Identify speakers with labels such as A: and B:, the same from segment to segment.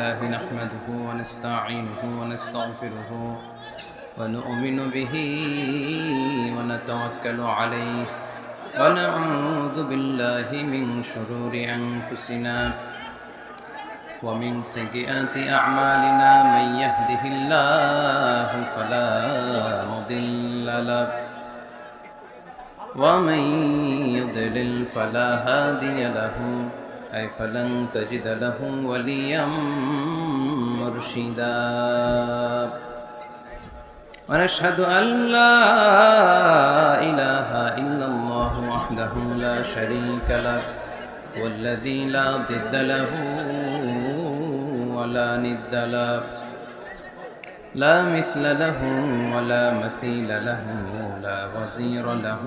A: لله نحمده ونستعينه ونستغفره ونؤمن به ونتوكل عليه ونعوذ بالله من شرور أنفسنا ومن سيئات أعمالنا من يهده الله فلا مضل له ومن يضلل فلا هادي له أي فلن تجد له وليا مرشدا ونشهد أن لا إله إلا الله وحده لا شريك له والذي لا ضد له ولا ند له لا مثل له ولا مثيل له لا وزير له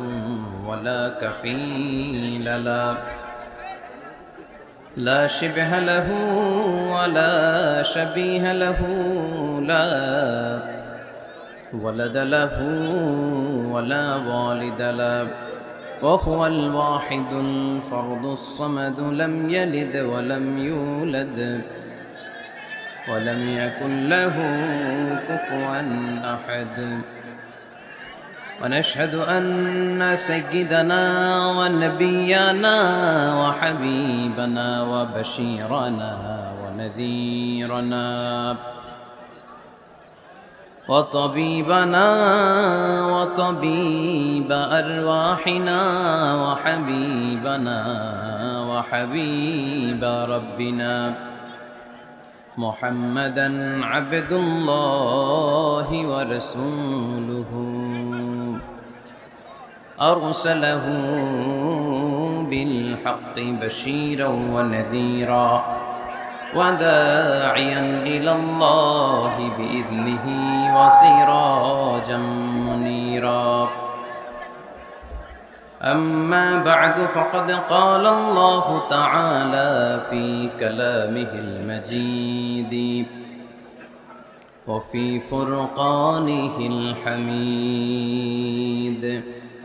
A: ولا كفيل له لا شبه له ولا شبيه له لا ولد له ولا والد له وهو الواحد الفرد الصمد لم يلد ولم يولد ولم يكن له كفوا أحد ونشهد أن سيدنا ونبينا وحبيبنا وبشيرنا ونذيرنا وطبيبنا وطبيب أرواحنا وحبيبنا وحبيب ربنا محمدا عبد الله ورسوله أرسله بالحق بشيرا ونذيرا وداعيا إلى الله بإذنه وسراجا منيرا أما بعد فقد قال الله تعالى في كلامه المجيد وفي فرقانه الحميد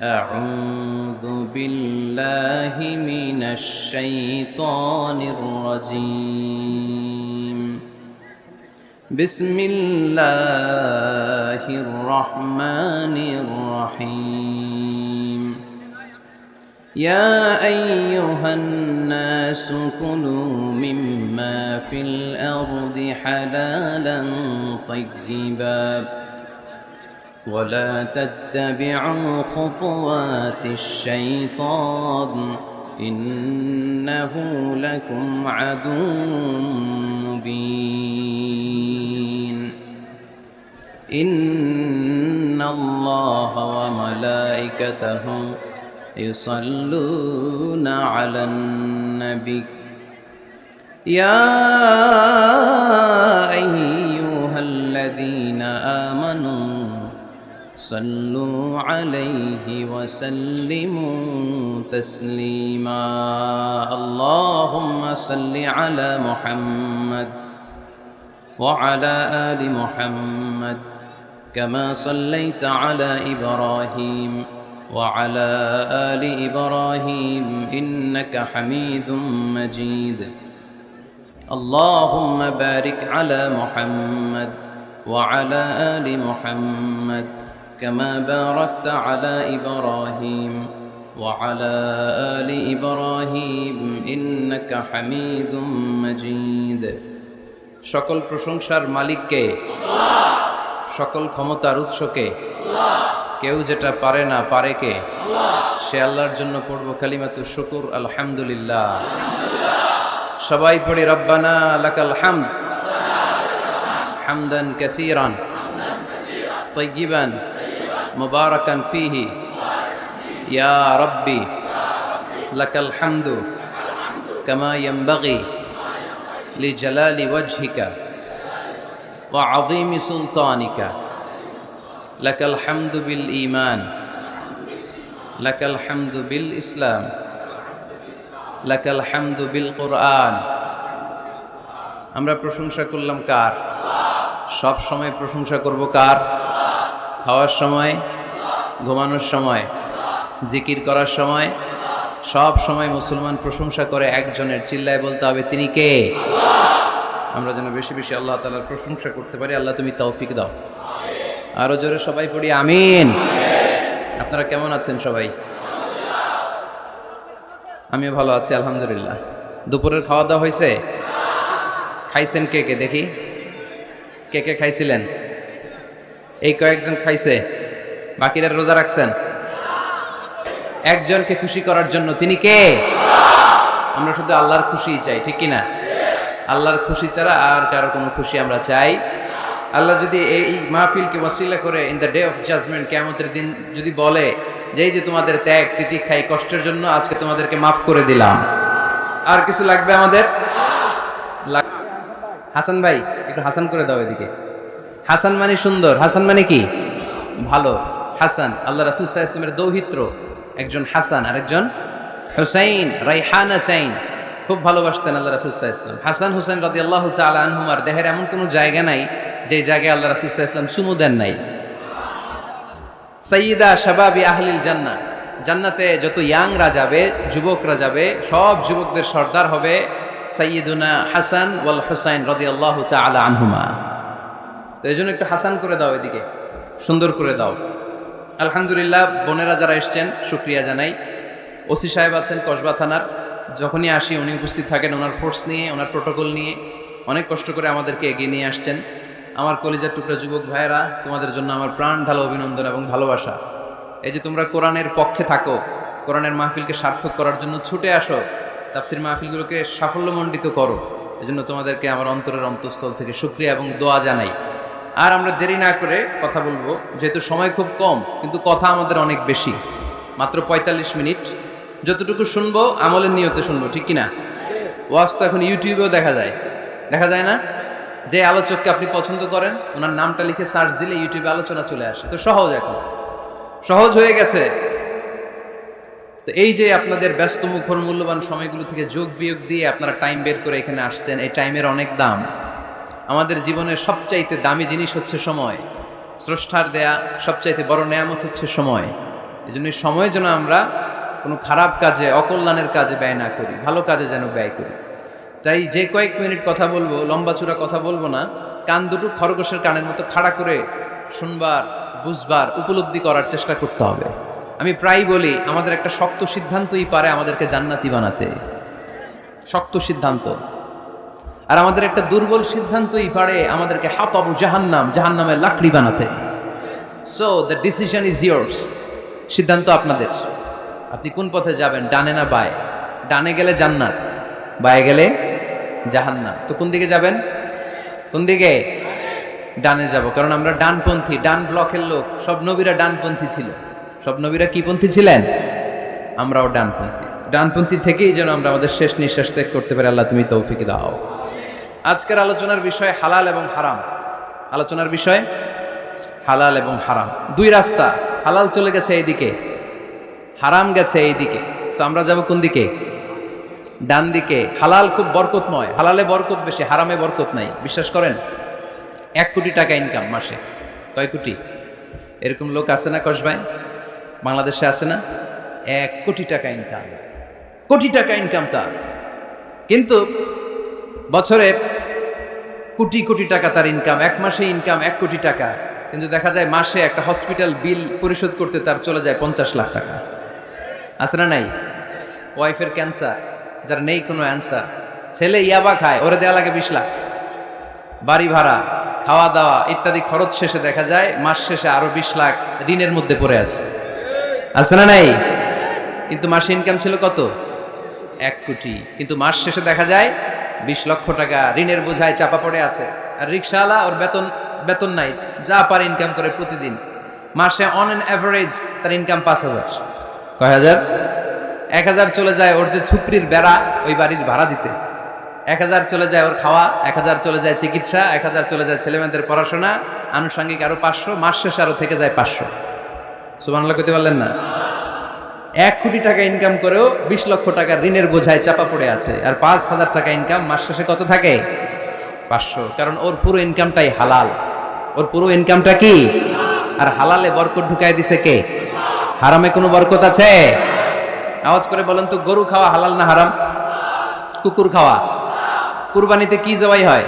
A: أعوذ بالله من الشيطان الرجيم بسم الله الرحمن الرحيم يا أيها الناس كلوا مما في الأرض حلالا طيبا ولا تتبعوا خطوات الشيطان إنه لكم عدو مبين إن الله وملائكته يصلون على النبي يا أيها الذين آمنوا صلوا عليه وسلموا تسليما اللهم صل على محمد وعلى آل محمد كما صليت على إبراهيم وعلى آل إبراهيم إنك حميد مجيد اللهم بارك على محمد وعلى آل محمد كما باركت على إبراهيم وعلى آل إبراهيم إنك حميد مجيد সকল প্রশংসার মালিককে সকল ক্ষমতার উৎসকে কেউ যেটা পারে না পারে কে সে আল্লাহর জন্য পড়ব কালিমাতু শুকুর আলহামদুলিল্লাহ সবাই পড়ি রব্বানা লাকাল হামদ হামদান কাসীরান طيبا مباركا فيه يا ربي لك الحمد كما ينبغي لجلال وجهك وعظيم سلطانك لك الحمد بالإيمان لك الحمد بالإسلام لك الحمد بالقرآن আমরা প্রশংসা করলাম কার সব সময় প্রশংসা করব কার খাওয়ার সময় ঘুমানোর সময় জিকির করার সময় সব সময় মুসলমান প্রশংসা করে একজনের, চিল্লায় বলতে হবে তিনি কে? আমরা যেন বেশি বেশি আল্লাহ তাআলার প্রশংসা করতে পারি। আল্লাহ তুমি তৌফিক দাও। আরো জোরে সবাই পড়ি আমিন। আপনারা কেমন আছেন সবাই? আমিও ভালো আছি আলহামদুলিল্লাহ। দুপুরের খাওয়া দাওয়া হয়েছে? খাইছেন কে কে দেখি? কে কে খাইছিলেন? এই কয়েকজন খাইছে, বাকিরা রোজা রাখছেন। একজনকে খুশি করার জন্য, তিনি কে? আমরা শুধু আল্লাহর খুশিই চাই, ঠিক কিনা? আল্লাহর খুশি ছাড়া আর কারো কোনো খুশি আমরা চাই। আল্লাহ যদি এই মাহফিলকে ওয়াসিলা করে in the day of judgment, কিয়ামতের দিন যদি বলে যে এই যে তোমাদের ত্যাগ তিতিক্ষা এই কষ্টের জন্য আজকে তোমাদেরকে মাফ করে দিলাম, আর কিছু লাগবে আমাদের? হাসান ভাই একটু হাসান করে দাও এদিকে। হাসান মানে সুন্দর, হাসান মানে কি? ভালো। হাসান আল্লাহ রাসূল সাল্লাল্লাহু আলাইহি ওয়াসাল্লামের দৌহিত্র, একজন হাসান আর একজন হুসাইন, রাইহানা চাইন, খুব ভালোবাসতেন আল্লাহ রাসূল সাল্লাল্লাহু আলাইহি ওয়াসাল্লাম। হাসান হুসাইন রাদিয়াল্লাহু তাআলা আনহুমার দেহের এমন কোনো জায়গা নাই যে জায়গায় আল্লাহ রাসূল সাল্লাল্লাহু আলাইহি ওয়াসাল্লাম চুমু দেন নাই। সাইয়্যিদা শাবাবি আহলিল জান্নাহ, জান্নাতে যত ইয়াংরা যাবে, যুবকরা যাবে, সব যুবকদের সর্দার হবে সাইয়্যিদুনা হাসান ওয়াল হুসাইন রাদিয়াল্লাহু তাআলা আনহুমা। তো এই জন্য একটু হাসান করে দাও এদিকে, সুন্দর করে দাও। আলহামদুলিল্লাহ, বোনেরা যারা এসছেন শুকরিয়া জানাই। ওসি সাহেব আছেন কসবা থানার, যখনই আসি উনি উপস্থিত থাকেন ওনার ফোর্স নিয়ে, ওনার প্রোটোকল নিয়ে, অনেক কষ্ট করে আমাদেরকে এগিয়ে নিয়ে আসছেন। আমার কলিজার টুকরা যুবক ভাইয়েরা, তোমাদের জন্য আমার প্রাণ ঢালো অভিনন্দন এবং ভালোবাসা। এই যে তোমরা কোরআনের পক্ষে থাকো, কোরআনের মাহফিলকে সার্থক করার জন্য ছুটে আসো, তাফসির মাহফিলগুলোকে সাফল্যমণ্ডিত করো, এজন্য তোমাদেরকে আমার অন্তরের অন্তঃস্থল থেকে শুকরিয়া এবং দোয়া জানাই। আর আমরা দেরি না করে কথা বলবো, যেহেতু সময় খুব কম কিন্তু কথা আমাদের অনেক বেশি, মাত্র ৪৫ মিনিট। যতটুকু শুনবো আমলের নিয়তে শুনবো, ঠিক কিনা? ওয়াজ তো এখন ইউটিউবেও দেখা যায়, দেখা যায় না? যে আলোচককে আপনি পছন্দ করেন ওনার নামটা লিখে সার্চ দিলে ইউটিউবে আলোচনা চলে আসে। তো সহজ, এখন সহজ হয়ে গেছে। তো এই যে আপনাদের ব্যস্ত মুখর মূল্যবান সময়গুলো থেকে যোগ বিয়োগ দিয়ে আপনারা টাইম বের করে এখানে আসছেন, এই টাইমের অনেক দাম। আমাদের জীবনের সবচাইতে দামি জিনিস হচ্ছে সময়। স্রষ্টার দেয়া সবচাইতে বড় নেয়ামত হচ্ছে সময়। এই জন্য সময় যেন আমরা কোনো খারাপ কাজে, অকল্যাণের কাজে ব্যয় না করি, ভালো কাজে যেন ব্যয় করি। তাই যে কয়েক মিনিট কথা বলবো, লম্বা চূড়া কথা বলবো না, কান দুটো খরগোশের কানের মতো খাড়া করে শুনবার, বুঝবার, উপলব্ধি করার চেষ্টা করতে হবে। আমি প্রায় বলি আমাদের একটা শক্ত সিদ্ধান্তই পারে আমাদেরকে জান্নাতি বানাতে, শক্ত সিদ্ধান্ত। আর আমাদের একটা দুর্বল সিদ্ধান্তই পারে আমাদেরকে হাতাবু জাহান্নাম, জাহান্নামের লাকড়ি বানাতে। So the decision is years, সিদ্ধান্ত আপনাদের। আপনি কোন পথে যাবেন, ডানে না বায়ে? ডানে গেলে জান্নাত, বায়ে গেলে জাহান্নাম। তো কোন দিকে যাবেন? কোন দিকে? ডানে যাব, কারণ আমরা ডানপন্থী, ডান ব্লকের লোক। সব নবীরা ডানপন্থী ছিল। সব নবীরা কি পন্থী ছিলেন? আমরাও ডানপন্থী। ডানপন্থী থেকেই যেন আমরা আমাদের শেষ নিঃশ্বাস ত্যাগ করতে পারি। আল্লাহ তুমি তৌফিক দাও। আজকের আলোচনার বিষয় হালাল এবং হারাম। আলোচনার বিষয় হালাল এবং হারাম। দুই রাস্তা, হালাল চলে গেছে এইদিকে, হারাম গেছে এইদিকে। তো আমরা যাব কোন দিকে? ডান দিকে। হালাল খুব বরকতময়, হালালে বরকত বেশি, হারামে বরকত নাই। বিশ্বাস করেন? 1 কোটি টাকা ইনকাম মাসে। কয় কোটি? এরকম লোক আছে না কসবায়? বাংলাদেশে আছে না? 1 কোটি টাকা ইনকাম, কোটি টাকা ইনকাম তার। কিন্তু বছরে কোটি কোটি টাকা তার ইনকাম, 1 মাসে ইনকাম 1 কোটি টাকা। কিন্তু দেখা যায় মাসে একটা হসপিটাল বিল পরিশোধ করতে তার চলে যায় 50 লাখ টাকা। আছে না নাই? ওয়াইফের ক্যান্সার, যার নেই কোনো অ্যান্সার। ছেলে ইয়াবা খায়, ওরে দেওয়া লাগে 20 লাখ। বাড়ি ভাড়া, খাওয়া দাওয়া ইত্যাদি খরচ শেষে দেখা যায় মাস শেষে আরো 20 লাখ ঋণের মধ্যে পড়ে আছে। আছে না নাই? কিন্তু মাসে ইনকাম ছিল কত? 1 কোটি। কিন্তু মাস শেষে দেখা যায় 20 লক্ষ টাকা ঋণের বোঝায় চাপা পড়ে আছে। আর রিক্সাওয়ালা, ওর বেতন নাই, যা পারে ইনকাম করে প্রতিদিন। মাসে অন অ্যান অ্যাভারেজ তার ইনকাম 5,000। কয় হাজার? 1,000 চলে যায় ওর যে ছুপড়ির বেড়া, ওই বাড়ির ভাড়া দিতে। 1,000 চলে যায় ওর খাওয়া, 1,000 চলে যায় চিকিৎসা, 1,000 চলে যায় ছেলেমেয়েদের পড়াশোনা, আনুষঙ্গিক আরো 500, মাস শেষে আরো থেকে যায় 500। সুবহানাল্লাহ কইতে পারলেন না? 1 কোটি টাকা ইনকাম করেও 20 লক্ষ টাকার ঋণের বোঝায় চাপা পড়ে আছে। আর 5,000 টাকা ইনকাম, মাস শেষে কত থাকে? 500। কারণ ওর পুরো ইনকামটাই হালাল। ওর পুরো ইনকামটা কি? আর হালালে বরকত ঢুকায় দিছে কে? হারামে কোনো বরকত আছে? আওয়াজ করে বলেন তো, গরু খাওয়া হালাল না হারাম? কুকুর খাওয়া? কুরবানিতে কি জবাই হয়?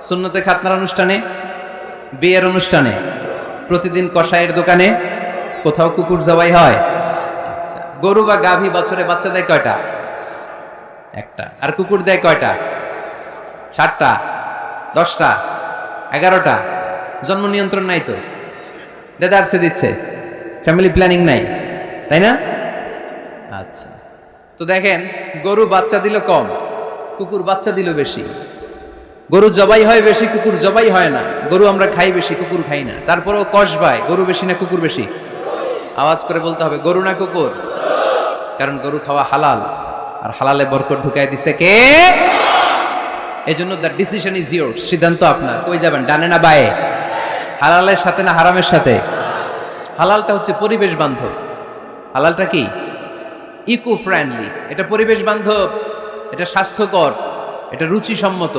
A: সুন্নতে খাতনার অনুষ্ঠানে, বিয়ের অনুষ্ঠানে, প্রতিদিন কসাইয়ের দোকানে, কোথাও কুকুর জবাই হয়। আচ্ছা, গরু বা গাভী বছরে বাচ্চা দেয় কয়টা? একটা। আর কুকুর দেয় কয়টা? 7টা, 10টা, 11টা। জন্ম নিয়ন্ত্রণ নাই তো, দেদারসে দিচ্ছে, ফ্যামিলি প্ল্যানিং নাই, তাই না? আচ্ছা, তো দেখেন গরু বাচ্চা দিল কম, কুকুর বাচ্চা দিল বেশি। গরু জবাই হয় বেশি, কুকুর জবাই হয় না। গরু আমরা খাই বেশি, কুকুর খাই না। তারপরেও কসবায় গরু বেশি না কুকুর বেশি? আওয়াজ করে বলতে হবে, গরু না কুকুর? কারণ গরু খাওয়া হালাল, আর হালালে বরকত ঢুকাই দিছে কে? এজন্য দ্য ডিসিশন ইজ ইয়োরস, সিদ্ধান্ত আপনার। কই যাবেন, ডানে না বায়ে? হালালের সাথে না হারামের সাথে? হালালটা হচ্ছে পরিবেশ বান্ধব। হালালটা কি? Eco friendly. এটা পরিবেশ বান্ধব, এটা স্বাস্থ্যকর, এটা রুচিসম্মত,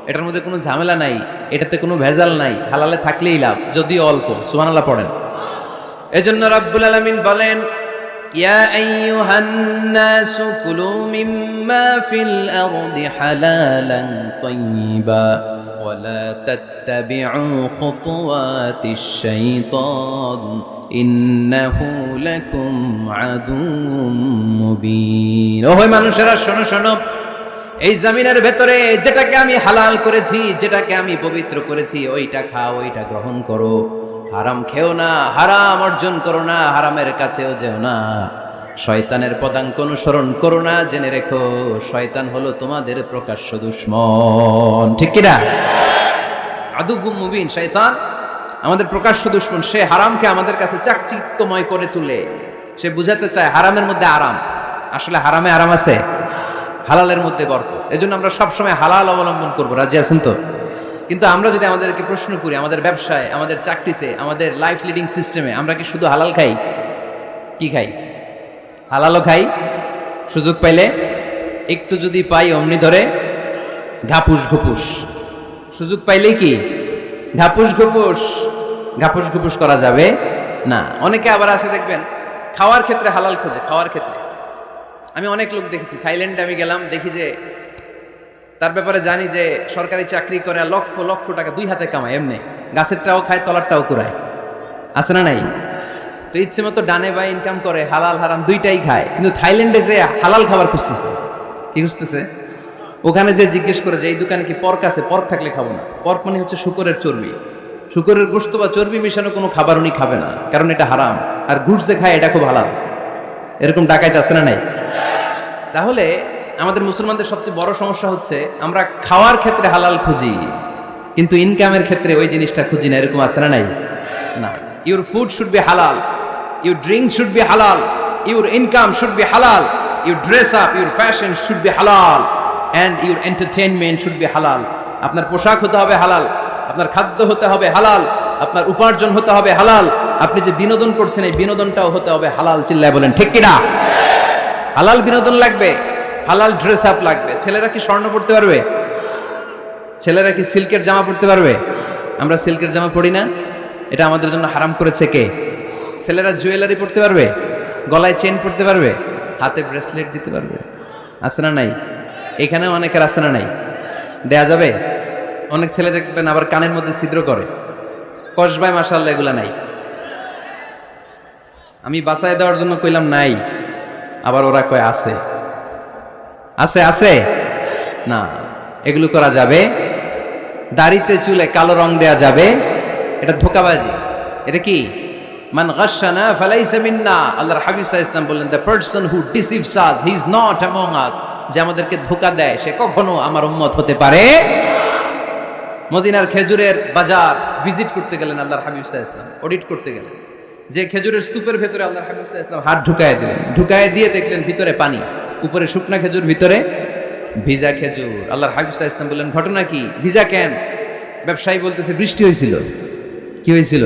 A: এটার মধ্যে কোনো ঝামেলা নাই, এটাতে কোনো ভেজাল নাই। হালালে থাকলেই লাভ, যদিও অল্প। সুবহানাল্লাহ পড়েন। এজন্য রাব্বুল আলামিন বলেন, ইয়া আইয়ুহান নাসু কুলু মিম্মা ফিল আরদি হালালান তাইয়্যিবা ওয়া লা তাত্তাবিউ খুতুওয়াতিশ শাইতান ইন্নাহু লাকুম আদুউম মুবিন। ও হয় মানুষেরা, শোনো শোনো, এই জমিনের ভেতরে যেটাকে আমি হালাল করেছি, যেটাকে আমি পবিত্র করেছি, ওইটা খাও, ওইটা গ্রহণ করো। হারাম খেও না, হারাম অর্জন করো না, হারামের কাছেও যেও না। শয়তানের পদাঙ্ক অনুসরণ করো না। জেনে রেখো, শয়তান হলো তোমাদের প্রকাশ্য দুশমন। ঠিক কিনা? আদুউম মুবিন। শয়তান আমাদের প্রকাশ্য দুশমন। সে হারামকে আমাদের কাছে চাকচিক্যময় করে তুলে। সে বুঝাতে চায় হারামের মধ্যে আরাম। আসলে হারামে আরাম আছে, হালালের মধ্যে বরকত। এজন্য আমরা সবসময় হালাল অবলম্বন করবো। রাজি আছেন তো? কিন্তু আমরা যদি আমাদেরকে প্রশ্ন করি, আমাদের ব্যবসায়, আমাদের চাকরিতে, আমাদের লাইফ লিডিং সিস্টেমে আমরা কি শুধু হালাল খাই? কি খাই? হালালও খাই, সুযোগ পাইলে একটু যদি পাই অমনি ধরে ঘাপুস ঘুপুস। সুযোগ পাইলেই কি ঘাপুস ঘুপুস? ঘাপুস ঘুপুস করা যাবে না। অনেকে আবার আছে দেখবেন, খাওয়ার ক্ষেত্রে হালাল খোঁজে। খাওয়ার ক্ষেত্রে আমি অনেক লোক দেখেছি। থাইল্যান্ডে আমি গেলাম, দেখি যে তার ব্যাপারে জানি যে সরকারি চাকরি করে, লক্ষ লক্ষ টাকা 2 হাতে কামায়। এমনি গাছেরটাও খায়, তলারটাও কুড়ায়। আছে না নাই? তো ইচ্ছে মতো ডানে বাই ইনকাম করে, হালাল হারাম দুইটাই খায়। কিন্তু থাইল্যান্ডে যে হালাল খাবার খুঁজতেছে। কি খুঁজতেছে? ওখানে যে জিজ্ঞেস করে যে এই দোকানে কি পর্ক আছে? পর্ক থাকলে খাবো না। পর্ক মানে হচ্ছে শুকরের চর্বি। শুকরের গোশত বা চর্বি মিশানো কোনো খাবার উনি খাবে না, কারণ এটা হারাম। আর গুড় যে খায়, এটা খুব হালাল। এরকম ডাকাইতে আছে না নাই? তাহলে আমাদের মুসলমানদের সবচেয়ে বড় সমস্যা হচ্ছে আমরা খাওয়ার ক্ষেত্রে হালাল খুঁজি, কিন্তু ইনকামের ক্ষেত্রে ওই জিনিসটা খুঁজি না। এরকম আছে না নাই? না। Your food should be halal, your drinks should be halal, your income should be halal, your dress up, your fashion should be halal, and your entertainment should be halal. আপনার পোশাক হতে হবে হালাল, আপনার খাদ্য হতে হবে হালাল, আপনার উপার্জন হতে হবে হালাল, আপনি যে বিনোদন করছেন এই বিনোদনটাও হতে হবে হালাল। চিল্লায় বলেন ঠিক কিনা? হালাল বিনোদন লাগবে, হালাল ড্রেস আপ লাগবে। ছেলেরা কি স্বর্ণ পড়তে পারবে? ছেলেরা কি সিল্কের জামা পড়তে পারবে? আমরা সিল্কের জামা পড়ি না, এটা আমাদের জন্য হারাম করেছে কে? ছেলেরা জুয়েলারি পড়তে পারবে? গলায় চেন পড়তে পারবে? হাতে ব্রেসলেট দিতে পারবে? আছে না নাই? এখানেও অনেকের আছে না নাই? দেয়া যাবে? অনেক ছেলে দেখবেন আবার কানের মধ্যে ছিদ্র করে। কসবায় মাশাআল্লাহ এগুলা নাই। আমি বাঁচায় দেওয়ার জন্য কইলাম নাই, আবার ওরা কয় আছে। আছে আছে না, এগুলো করা যাবে? দাড়িতে চুলে কালো রং দেয়া যাবে? এটা ধোঁকাবাজি। এটা কি? মান গাশশানা ফালাইসা মিন্না। আল্লাহর হাবিব সাল্লাল্লাহু আলাইহি ওয়াসাল্লাম বললেন, the person who deceives us, he is not among আস। যে আমাদেরকে ধোঁকা দেয়, সে কখনো আমার উম্মত হতে পারে। মদিনার খেজুরের বাজার ভিজিট করতে গেলেন আল্লাহর হাবিব সাল্লাল্লাহু আলাইহি ওয়াসাল্লাম, অডিট করতে গেলেন। যে খেজুরের স্তূপের ভেতরে আল্লাহর হাবিব সাল্লাল্লাহু আলাইহি ওয়াসাল্লাম হাত ঢুকায় দিলেন। ঢুকায় দিয়ে দেখলেন ভিতরে পানি, উপরে শুকনা খেজুর, ভিতরে ভিজা খেজুর। আল্লাহর হাবিব সাল্লাল্লাহু আলাইহি ওয়াসাল্লাম বললেন, ঘটনা কি? ভিজা কেন? ব্যবসায়ী বলতেছে বৃষ্টি হয়েছিল। কি হয়েছিল?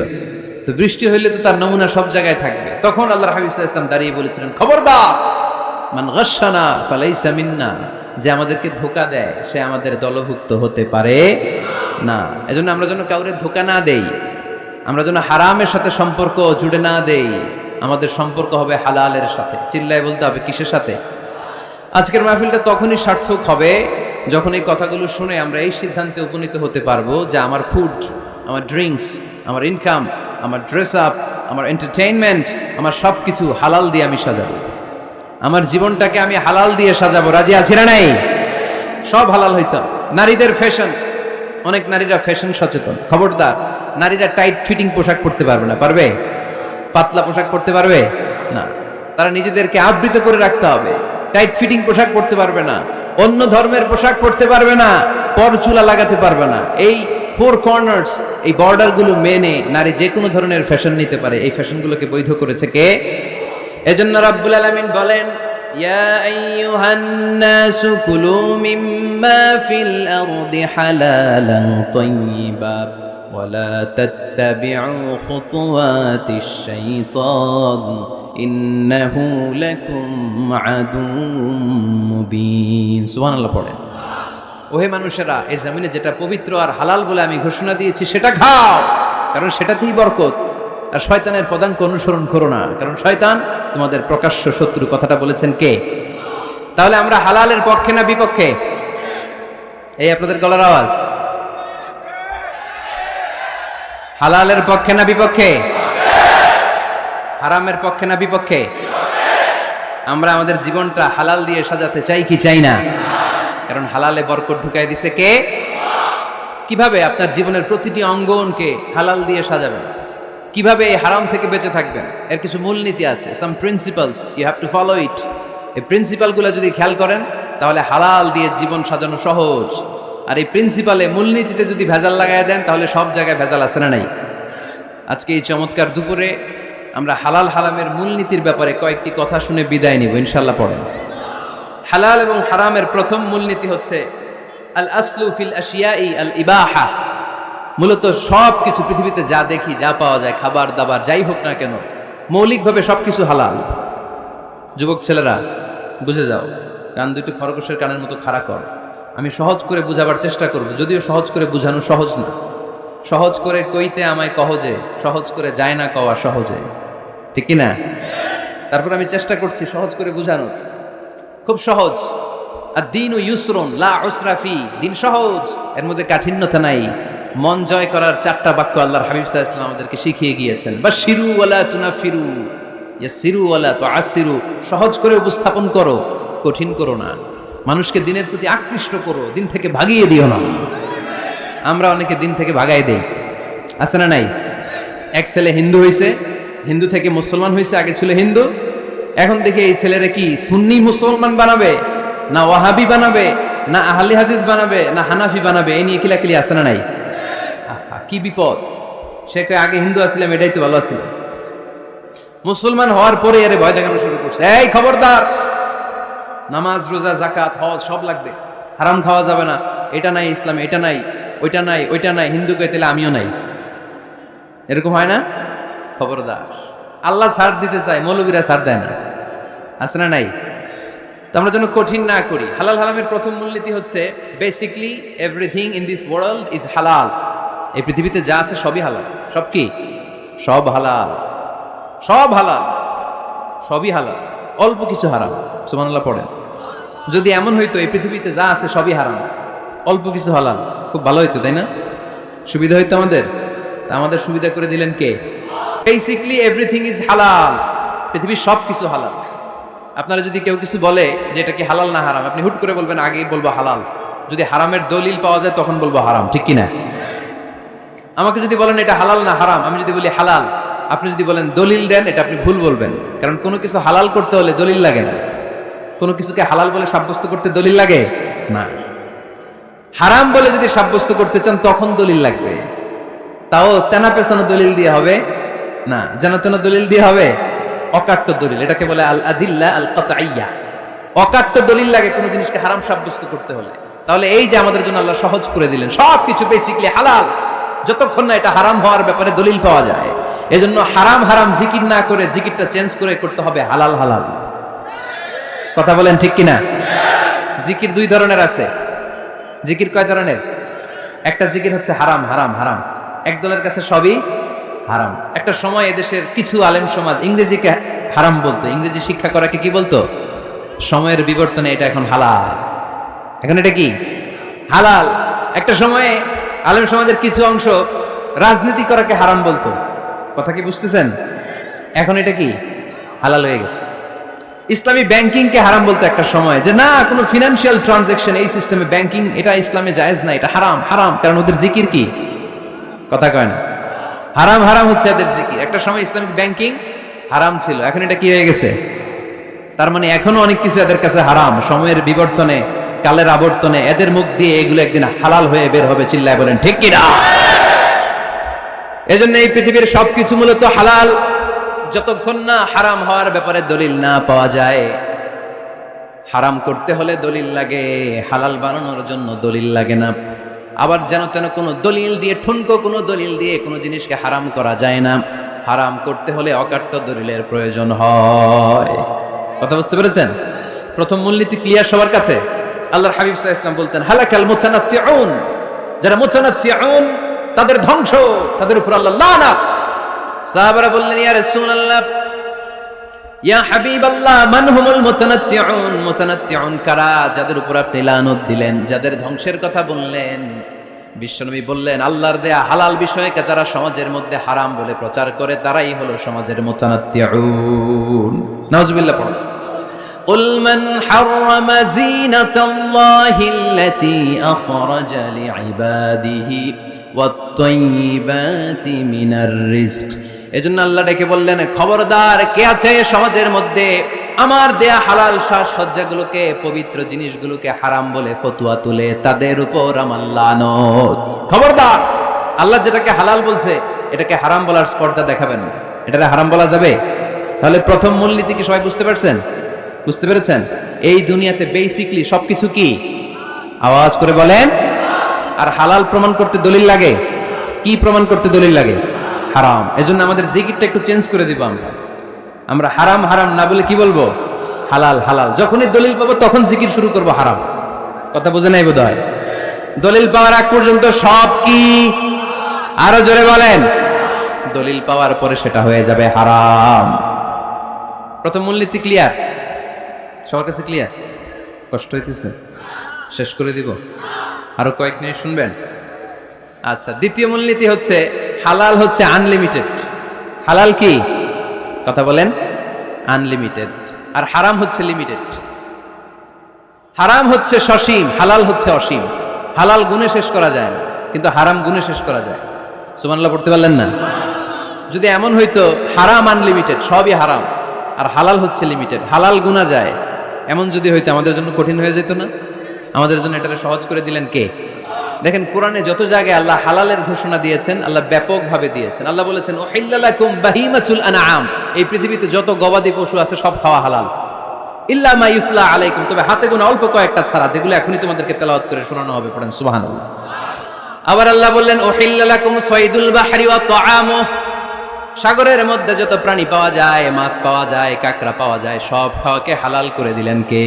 A: তো বৃষ্টি হইলে তো তার নমুনা সব জায়গায় থাকবে। তখন আল্লাহর হাবিব সাল্লাল্লাহু আলাইহি ওয়াসাল্লাম দাঁড়িয়ে বলেছিলেন, খবরদার, মান গাশশানা ফালাইসা মিন্না। যে আমাদেরকে ধোঁকা দেয় সে আমাদের দলভুক্ত হতে পারে না। এজন্য আমরা যেন কাউরে ধোঁকা না দেই, আমরা যেন হারামের সাথে সম্পর্ক জুড়ে না দেই। আমাদের সম্পর্ক হবে হালালের সাথে। চিল্লায় বলতে হবে কিসের সাথে? আজকের মাহফিলটা তখনই সার্থক হবে যখন এই কথাগুলো শুনে আমরা এই সিদ্ধান্তে উপনীত হতে পারবো যে আমার ফুড, আমার ড্রিঙ্কস, আমার ইনকাম, আমার ড্রেস আপ, আমার এন্টারটেইনমেন্ট, আমার সব কিছু হালাল দিয়ে আমি সাজাবো। আমার জীবনটাকে আমি হালাল দিয়ে সাজাবো। রাজি আছি না নাই? সব হালাল হইতাম। নারীদের ফ্যাশন, অনেক নারীরা ফ্যাশন সচেতন। খবরদার, নারীরা টাইট ফিটিং পোশাক পরতে পারবে না। পারবে? পাতলা পোশাক পরতে পারবে না। তারা নিজেদেরকে আবৃত করে রাখতে হবে। টাইট ফিটিং পোশাক পরতে পারবে না, অন্য ধর্মের পোশাক পরতে পারবে না, পরচুলা লাগাতে পারবে না। এই ফোর কর্নার্স, এই বর্ডারগুলো মেনে নারী যে কোনো ধরনের ফ্যাশন নিতে পারে। এই ফ্যাশনগুলোকে বৈধ করেছে কে? এজন্য রাব্বুল আলামিন বলেন, ইয়া আইয়ুহান নাসু কুলু মিম্মা ফিল আরদি হালালান তাইয়্যিবা ওয়ালা তাত্তাবিউ খুতুওয়াতিশ শাইতান ইন্নাহু লাকুম আদুউম মুবিন। সুবহানাল্লাহ পড়েন। ওহে মানুষেরা, এই জমিনে যেটা পবিত্র আর হালাল বলে আমি ঘোষণা দিয়েছি সেটা খাও, কারণ সেটাতেই বরকত। আর শয়তানের পদাঙ্ক অনুসরণ করো না, কারণ শয়তান তোমাদের প্রকাশ্য শত্রু। কথাটা বলেছেন কে? তাহলে আমরা হালালের পক্ষে না বিপক্ষে? এই আপনাদের গলার আওয়াজ। হালালের পক্ষে না বিপক্ষে? হারামের পক্ষে না বিপক্ষে? আমরা আমাদের জীবনটা হালাল দিয়ে সাজাতে চাই কি চাই না? কারণ হালালে বরকত ঢুকাই দিছে কে? কিভাবে আপনার জীবনের প্রতিটি অঙ্গনকে হালাল দিয়ে সাজাবেন? কিভাবে এই হারাম থেকে বেঁচে থাকবেন? এর কিছু মূলনীতি আছে, some principles, you have to follow it. এই প্রিন্সিপালগুলো যদি খেয়াল করেন তাহলে হালাল দিয়ে জীবন সাজানো সহজ। আর এই প্রিন্সিপালে, মূলনীতিতে যদি ভেজাল লাগাই দেন তাহলে সব জায়গায় ভেজাল আছে না নাই? আজকে এই চমৎকার দুপুরে আমরা হালাল হারামের মূলনীতির ব্যাপারে কয়েকটি কথা শুনে বিদায় নিব ইনশাআল্লাহ। পড়েন। হালাল এবং হারামের প্রথম মূলনীতি হচ্ছে আল আসলু ফিল আশিয়াই আল ইবাহা। মূলত সব কিছু পৃথিবীতে যা দেখি, যা পাওয়া যায়, খাবার দাবার যাই হোক না কেন, মৌলিকভাবে সবকিছু হালাল। যুবক ছেলেরা বুঝে যাও, কান দুটো খরগোশের কানের মতো খাড়া কর। আমি সহজ করে বুঝাবার চেষ্টা করব, যদিও সহজ করে বুঝানো সহজ না। সহজ করে কইতে আমায় কহজে, সহজ করে যায় না কওয়া সহজে, ঠিক কি না? তারপর আমি চেষ্টা করছি সহজ করে বুঝানোর। খুব সহজ। আর দিন ও ইউসরুন লা উসরা ফি, দিন সহজ, এর মধ্যে কাঠিন্যতা নাই। মন জয় করার 4টা বাক্য আল্লাহর হাবিব সাল্লাল্লাহু আলাইহি ওয়াসাল্লাম আমাদেরকে শিখিয়ে গিয়েছেন। বাশিরু ওয়ালা তুনাফিরু, ইয়াসিরু ওয়ালা তুআসিরু। সহজ করে উপস্থাপন করো, কঠিন করো না। মানুষকে দিনের প্রতি আকৃষ্ট করো, দিন থেকে ভাগিয়ে দিও না। আমরা অনেকে দিন থেকে ভাগাই দেই, আছে না নাই? এক ছেলে হিন্দু হইছে, হিন্দু থেকে মুসলমান হইছে, আগে ছিল হিন্দু, এখন দেখি এই ছেলেরা কি সুন্নি মুসলমান বানাবে, না ওয়াহাবি বানাবে, না আহলে হাদিস বানাবে, না হানাফি বানাবে, এই নিয়ে কিলাকিলি আছে না নাই? কি বিপদ! সে আগে হিন্দু আসছিলাম, এটাই তো ভালো ছিল। মুসলমান হওয়ার পরে এর ভয় দেখানো শুরু করছে, এই খবরদার, নামাজ রোজা জাকাত হজ সব লাগবে, হারাম খাওয়া যাবে না, এটা নাই ইসলামে, এটা নাই, ওইটা নাই, ওইটা নাই, হিন্দু কে তাহলে আমিও নাই। এরকম হয় না? খবরদার, আল্লাহ ছাড় দিতে চায়, মৌলবীরা ছাড় দেয় না, আছে না নাই? তো আমরা যেন কঠিন না করি। হালাল হারামের প্রথম মূলনীতি হচ্ছে basically everything in this world is হালাল। এই পৃথিবীতে যা আছে সবই হালাল। সব কি? সব হালাল, সব হালাল, সবই হালাল, অল্প কিছু হারাম। সুবহানাল্লাহ পড়েন। যদি এমন হইতো এই পৃথিবীতে যা আছে সবই হারাম, অল্প কিছু হালাল, খুব ভালো হইতো, তাই না? সুবিধা হইতো আমাদের। তা আমাদের সুবিধা করে দিলেন কে? বেসিকলি এভরিথিং ইজ হালাল, পৃথিবীর সব কিছু হালাল। আপনারা যদি কেউ কিছু বলে যে এটা কি হালাল না হারাম, আপনি হুট করে বলবেন আগে বলবো হালাল, যদি হারামের দলিল পাওয়া যায় তখন বলবো হারাম, ঠিক কিনা? আমাকে যদি বলেন এটা হালাল না হারাম, আমি যদি বলি হালাল, আপনি যদি বলেন দলিল দেন, এটা আপনি ভুল বলবেন। কারণ কোনো কিছু হালাল করতে হলে দলিল লাগে না। কোনো কিছুকে হালাল বলে সাব্যস্ত করতে দলিল লাগে না। হারাম বলে যদি সাব্যস্ত করতে চান তখন দলিল লাগবে, তাও তেনা পেছানো দলিল দিয়ে হবে না, যেন তেন দলিল দিয়ে হবে, অকাট্য দলিল। এটাকে বলে আল আদিল্লা আল কাতঈয়া। অকাট্য দলিল লাগে কোনো জিনিসকে হারাম সাব্যস্ত করতে হলে। তাহলে এই যে আমাদের জন্য আল্লাহ সহজ করে দিলেন, সবকিছু বেসিকলি হালাল যতক্ষণ না এটা হারাম হওয়ার ব্যাপারে দলিল পাওয়া যায়। এজন্য হারাম হারাম জিকির না করে জিকিরটা চেঞ্জ করে করতে হবে হালাল হালাল। কথা বলেন ঠিক কিনা? জিকির দুই ধরনের আছে। জিকির কয় ধরনের? একটা জিকির হচ্ছে হারাম হারাম হারাম, একদলের কাছে সবই হারাম। একটা সময় এদেশের কিছু আলেম সমাজ ইংরেজিকে হারাম বলতো, ইংরেজি শিক্ষা করাকে কি বলতো? সময়ের বিবর্তনে এটা এখন হালাল। এখন এটা কি হালাল। একটা সময়ে আলেম সমাজের কিছু অংশ রাজনীতি করাকে হারাম বলতো, কথা কি বুঝতেছেন? এখন এটা কি হালাল হয়ে গেছে। ইসলামী ব্যাংকিং কে হারাম বলতো একটা সময়, যে না কোনো ফিনান্সিয়াল ট্রানজাকশন এই সিস্টেমে ব্যাংকিং এটা ইসলামে জায়েজ না, এটা হারাম হারাম, কারণ ওদের জিকির কি, কথা কয় না, হারাম হারাম হচ্ছে এদের জিকির। একটা সময় ইসলামিক ব্যাংকিং হারাম ছিল, এখন এটা কি হয়ে গেছে? তার মানে এখনো অনেক কিছু এদের কাছে হারাম। সময়ের বিবর্তনে, কালের আবর্তনে এদের মুখ দিয়ে এগুলো একদিন হালাল হয়ে বের হবে, চিল্লায় বলেন ঠিক কি না? এজন্য এই পৃথিবীর সবকিছু মূলত হালাল, যতক্ষণ না হারাম হওয়ার ব্যাপারে দলিল না পাওয়া যায়। হারাম করতে হলে দলিল লাগে, হালাল বানানোর জন্য দলিল লাগে না। আবার যেন তেন কোনো দলিল দিয়ে, ঠুনকো কোনো দলিল দিয়ে কোনো জিনিসকে হারাম করা যায় না। হারাম করতে হলে অকাট্য দলিলের প্রয়োজন হয়। কথা বুঝতে পেরেছেন? প্রথম মূলনীতি ক্লিয়ার সবার কাছে? আল্লাহর হাবিব সাল্লাল্লাহু আলাইহি ওয়াসাল্লাম বলতেন, হালাকাল মুতানাত্তিউন, যারা মুতানাত্তিউন তাদের ধ্বংস, তাদের উপর আল্লাহ লানাত। সাহাবারা বললেন, ইয়া রাসূলুল্লাহ, ইয়া হাবিবাল্লাহ, মান হুমুল মুতানাত্তিউন? মুতানাত্তিউন কারা, যাদের উপর আপনি লানত দিলেন, যাদের ধ্বংসের কথা বললেন? বিশ্বনবী বললেন, আল্লাহর দেয়া হালাল বিষয়কে যারা সমাজের মধ্যে হারাম বলে প্রচার করে তারাই হলো সমাজের মুতানাত্তিউন। নাউজুবিল্লাহ পড়ুন। قل من حرم زينة الله التي أخرج لعباده والطيبات من الرزق। এজন্য আল্লাহ ডেকে বললেন, খবরদার, কে আছে সমাজের মধ্যে আমার দেয়া হালাল সাজসজ্জাগুলোকে, পবিত্র জিনিসগুলোকে হারাম বলে ফতোয়া তুলে, তাদের উপর আমার লানত। খবরদার, আল্লাহ যেটাকে হালাল বলছে এটাকে হারাম বলার স্পর্ধা দেখাবেন না। এটাকে হারাম বলা যাবে? তাহলে প্রথম মূলনীতি কি সবাই বুঝতে পারছেন? বুঝতে পেরেছেন? এই দুনিয়াতে বেসিকলি সবকিছু কি, আওয়াজ করে বলেন। আর হালাল প্রমাণ করতে দলিল লাগে। কি প্রমাণ করতে দলিল লাগে? হারাম। এজন্য আমাদের জিকিরটা একটু চেঞ্জ করে দিব। আমরা হারাম হারাম না বলে কি বলবো? হালাল হালাল। যখনই দলিল পাবো তখন জিকির শুরু করব হারাম। কথা বুঝে নাই বোধহয়? দলিল পাওয়ার আগ পর্যন্ত সব কি, আরো জোরে বলেন, দলিল পাওয়ার পরে সেটা হয়ে যাবে হারাম। প্রথম মূলনীতি ক্লিয়ার? সবার কাছে ক্লিয়ার? কষ্ট হইতেছে? শেষ করে দিব? আরো কয়েক মিনিট শুনবেন? আচ্ছা, দ্বিতীয় মূলনীতি হচ্ছে হালাল হচ্ছে আনলিমিটেড। হালাল কি, কথা বলেন, আনলিমিটেড। আর হারাম হচ্ছে লিমিটেড। হারাম হচ্ছে সসীম, হালাল হচ্ছে অসীম। হালাল গুণে শেষ করা যায় না, কিন্তু হারাম গুণে শেষ করা যায়। সুবহানাল্লাহ পড়তে পারলেন না? যদি এমন হইতো হারাম আনলিমিটেড, সবই হারাম, আর হালাল হচ্ছে লিমিটেড, হালাল গুণা যায়, এমন যদি হইতো আমাদের জন্য কঠিন হয়ে যেত না? আমাদের জন্য এটা সহজ করে দিলেন কে? দেখেন, কোরআনে যত জায়গায় আল্লাহ হালালের ঘোষণা দিয়েছেন, আল্লাহ ব্যাপকভাবে দিয়েছেন। আল্লাহ বলেছেন, উহিল্লা লাকুম বাহিমাতুল আনআম, এই পৃথিবীতে যত গবাদি পশু আছে সব খাওয়া হালাল, ইল্লা মা ইউতলা আলাইকুম, তবে হাতে গোনা অল্প কয়েকটা ছাড়া, যেগুলো এখনই তোমাদেরকে তেলাওয়াত করে শোনানো হবে। পড়েন সুবহানাল্লাহ। আবার আল্লাহ বললেন, উহিল্লা লাকুম সাইদুল বাহরি ওয়া তাআমুহু, সাগরের মধ্যে যত প্রাণী পাওয়া যায়, মাছ পাওয়া যায়, কাঁকড়া পাওয়া যায়, সব খাওয়াকে হালাল করে দিলেন কে?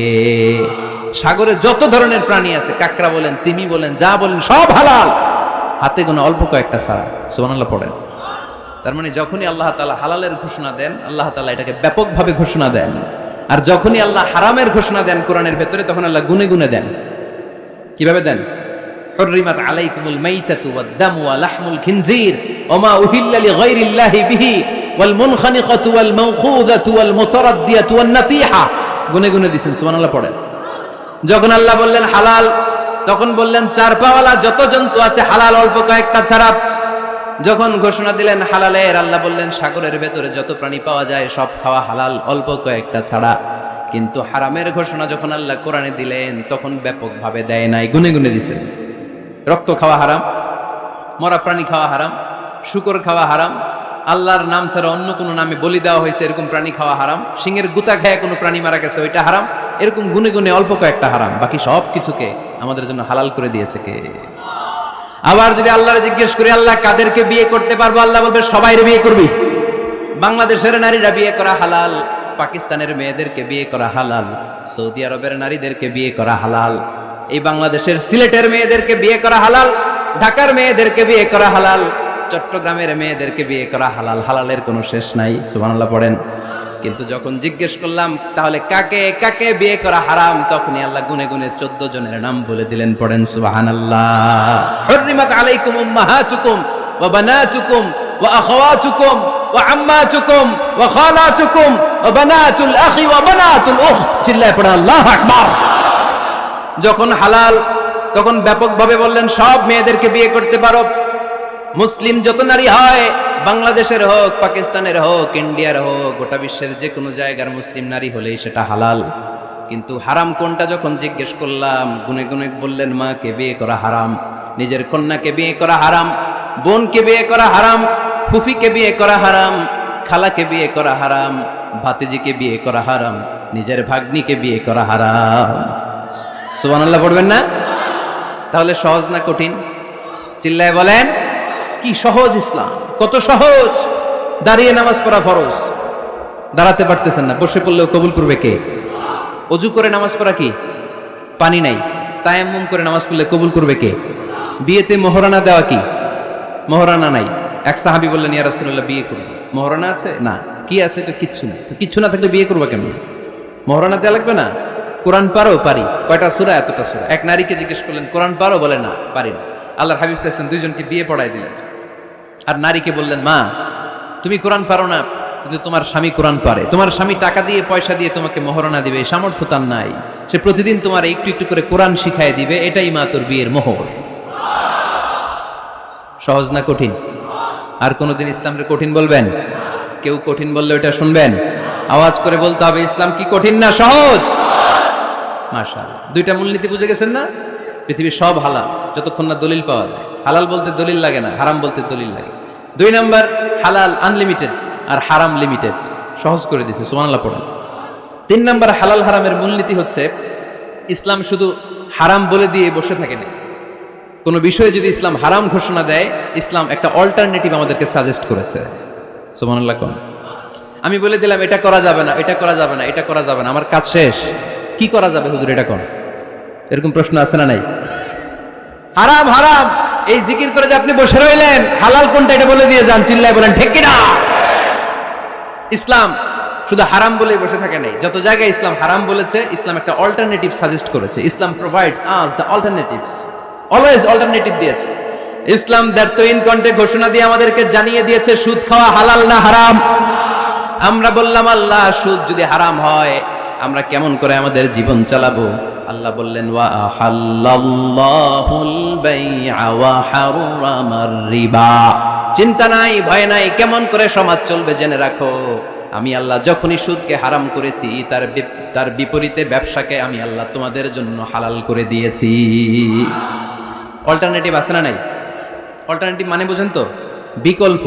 A: সাগরে যত ধরনের প্রাণী আছে, কাঁকড়া বলেন, তিমি বলেন, যা বলেন, সব হালাল, হাতে গোনা অল্প কয়েকটা ছাড়া। সুবহানাল্লাহ পড়েন। তার মানে যখনই আল্লাহ তাআলা হালালের ঘোষণা দেন, আল্লাহ তাআলা এটাকে ব্যাপকভাবে ঘোষণা দেন। আর যখনই আল্লাহ হারামের ঘোষণা দেন কোরআনের ভেতরে, তখন আল্লাহ গুনে গুনে দেন। কিভাবে দেন? হুররিমাত আলাইকুমুল মাইতাতু ওয়াদ দামু ওয়া লাহমুল খিনজির ওয়া মা উহিল্লা লিগাইরিল্লাহি বিহি ওয়াল মুনখানিকাতু ওয়াল মাওখুযাতু ওয়াল মুতারাদ্দিয়াতু ওয়ান নাতিহা। গুনে গুনে দিয়েছেন। সুবহানাল্লাহ পড়েন। যখন আল্লাহ বললেন হালাল, তখন বললেন চার পাওয়ালা যত জন্তু আছে হালাল, অল্প কয়েকটা ছাড়া। যখন ঘোষণা দিলেন হালালের, আল্লাহ বললেন সাগরের ভেতরে যত প্রাণী পাওয়া যায় সব খাওয়া হালাল, অল্প কয়েকটা ছাড়া। কিন্তু হারামের ঘোষণা যখন আল্লাহ কোরআনে দিলেন, তখন ব্যাপকভাবে দেয় নাই, গুনে গুনে দিয়েছেন। রক্ত খাওয়া হারাম, মরা প্রাণী খাওয়া হারাম, শূকর খাওয়া হারাম, আল্লাহর নাম ছাড়া অন্য কোনো নামে বলি দেওয়া হয়েছে এরকম প্রাণী খাওয়া হারাম, সিংহের গুতা খায় কোনো প্রাণী মারা গেছে ওইটা হারাম। এরকম গুনে গুনে অল্প কয়েকটা হারাম, বাকি সব কিছুকে আমাদের জন্য হালাল করে দিয়েছে কে? আবার যদি আল্লাহরে জিজ্ঞেস করি, আল্লাহ কাদেরকে বিয়ে করতে পারবো? আল্লাহ বলবে সবাইরে বিয়ে করবি। বাংলাদেশের নারীরা বিয়ে করা হালাল, পাকিস্তানের মেয়েদেরকে বিয়ে করা হালাল, সৌদি আরবের নারীদেরকে বিয়ে করা হালাল, এই বাংলাদেশের সিলেটের মেয়েদেরকে বিয়ে করা হালাল, ঢাকার মেয়েদেরকে বিয়ে করা হালাল, চট্টগ্রামের মেয়েদেরকে বিয়ে করা হালাল। হালালের কোনো শেষ নাই। সুবহানাল্লাহ পড়েন। কিন্তু যখন জিজ্ঞেস করলাম তাহলে কাকে কাকে বিয়ে করা হারাম, তখনই আল্লাহ গুনে গুনে 14 জনের নাম বলে দিলেন। পড়েন সুবহানাল্লাহ। হুররিমাত আলাইকুম উম্মাহাতুকুম ওয়া বানাতুকুম ওয়া আখাওয়াতুকুম ওয়া আম্মাতুকুম ওয়া খালাতুকুম ওয়া বানাতুল আখি ওয়া বানাতুল উখত। চিল্লায় পড়েন আল্লাহু আকবার। যখন হালাল তখন ব্যাপকভাবে বললেন সব মেয়েদেরকে বিয়ে করতে পারো। মুসলিম যত নারী হয়, বাংলাদেশের হোক, পাকিস্তানের হোক, ইন্ডিয়ার হোক, গোটা বিশ্বের যে কোনো জায়গার মুসলিম নারী হলেই সেটা হালাল। কিন্তু হারাম কোনটা যখন জিজ্ঞেস করলাম, গুনে গুনে বললেন মাকে বিয়ে করা হারাম, নিজের কন্যাকে বিয়ে করা হারাম, বোনকে বিয়ে করা হারাম, ফুফিকে বিয়ে করা হারাম, খালাকে বিয়ে করা হারাম, ভাতিজিকে বিয়ে করা হারাম, নিজের ভাগ্নিকে বিয়ে করা হারাম। সুবহানাল্লাহ পড়বেন না? তাহলে সহজ না কঠিন? চিল্লায় বলেন কি সহজ ইসলাম, কত সহজ। দাঁড়িয়ে নামাজ পড়া ফরজ, দাঁড়াতে পারতেছেন না, বসে পড়লেও কবুল করবে কে? অজু করে নামাজ পড়া কি? পানি নাই, তায়াম্মুম করে নামাজ পড়লে কবুল করবে কে? বিয়েতে মোহরানা দেওয়া কি? মোহরানা নাই। এক সাহাবী বললেন ইয়া রাসূলুল্লাহ বিয়ে করব, মোহরানা আছে? না। কি আছে? তো কিচ্ছু না। তো কিচ্ছু না থাকলে বিয়ে করবা কেমন? মোহরানা দেওয়া লাগবে না? কোরআন পারো? পারি। কয়টা সূরা? এতটা সূরা। এক নারীকে জিজ্ঞেস করলেন কোরআন পারো? বলে না, পারি না। আল্লাহর হাবিব সাল্লাল্লাহু আলাইহি ওয়াসাল্লাম দুইজনকে বিয়ে পড়ায় দিলেন। আর নারীকে বললেন মা তুমি কোরআন পারো না, কিন্তু তোমার স্বামী কোরআন পারে, তোমার স্বামী টাকা দিয়ে পয়সা দিয়ে তোমাকে মোহরানা দিবে, এই সামর্থ্য তার নাই, সে প্রতিদিন তোমার একটু একটু করে কোরআন শিখায় দিবে, এটাই মা তোর বিয়ের মোহর। সহজ না কঠিন? আর কোনোদিন ইসলামকে কঠিন বলবেন? কেউ কঠিন বললে ওটা শুনবেন? আওয়াজ করে বলতে হবে ইসলাম কি কঠিন না সহজ? মাশাআল্লাহ। দুইটা মূলনীতি বুঝে গেছেন না? পৃথিবীর সব হালাল যতক্ষণ না দলিল পাওয়া যায়। হালাল বলতে দলিল লাগে না, হারাম বলতে দলিল লাগে। 2 নাম্বার, হালাল আনলিমিটেড আর হারাম লিমিটেড, সহজ করে দিয়েছে। সুবহানাল্লাহ পড়েন। 3 নাম্বার, হালাল হারামের মূলনীতি হচ্ছে ইসলাম শুধু হারাম বলে দিয়ে বসে থাকে না। কোনো বিষয়ে যদি ইসলাম হারাম ঘোষণা দেয়, ইসলাম একটা অল্টারনেটিভ আমাদেরকে সাজেস্ট করেছে। সুবহানাল্লাহ কোন? আমি বলে দিলাম এটা করা যাবে না, এটা করা যাবে না, এটা করা যাবে না, আমার কাজ শেষ, কি করা যাবে হুজুর এটা কোন? এরকম প্রশ্ন আছে না নাই? হারাম হারাম এই জিকির করে যে আপনি বসে রইলেন, হালাল কোনটা এটা বলে দিয়ে যান, চিল্লায় বলেন ঠিক কি না? ইসলাম শুধু হারাম বলেই বসে থাকে নাই, যত জায়গায় ইসলাম হারাম বলেছে, ইসলাম একটা অল্টারনেটিভ সাজেস্ট করেছে। Islam provides us the alternatives, always alternative দিয়েছে। ইসলাম দ্যাট ইন কন্টে ঘোষণা দিয়ে আমাদেরকে জানিয়ে দিয়েছে সুদ খাওয়া হালাল না হারাম। আমরা বললাম আল্লাহ সুদ যদি হারাম হয় আমরা কেমন করে আমাদের জীবন চালাবো? আল্লাহ বললেন ওয়া আহাল্লাল্লাহুল বাই'a ওয়া হারামার রিবা। চিন্তা নাই, ভয় নাই, কেমন করে সমাজ চলবে জেনে রাখো। আমি আল্লাহ যখনই সুদকে হারাম করেছি, তার বিপরীতে ব্যবসাকে আমি আল্লাহ তোমাদের জন্য হালাল করে দিয়েছি। অল্টারনেটিভ আছে না নাই? অল্টারনেটিভ মানে বুঝেন তো? বিকল্প।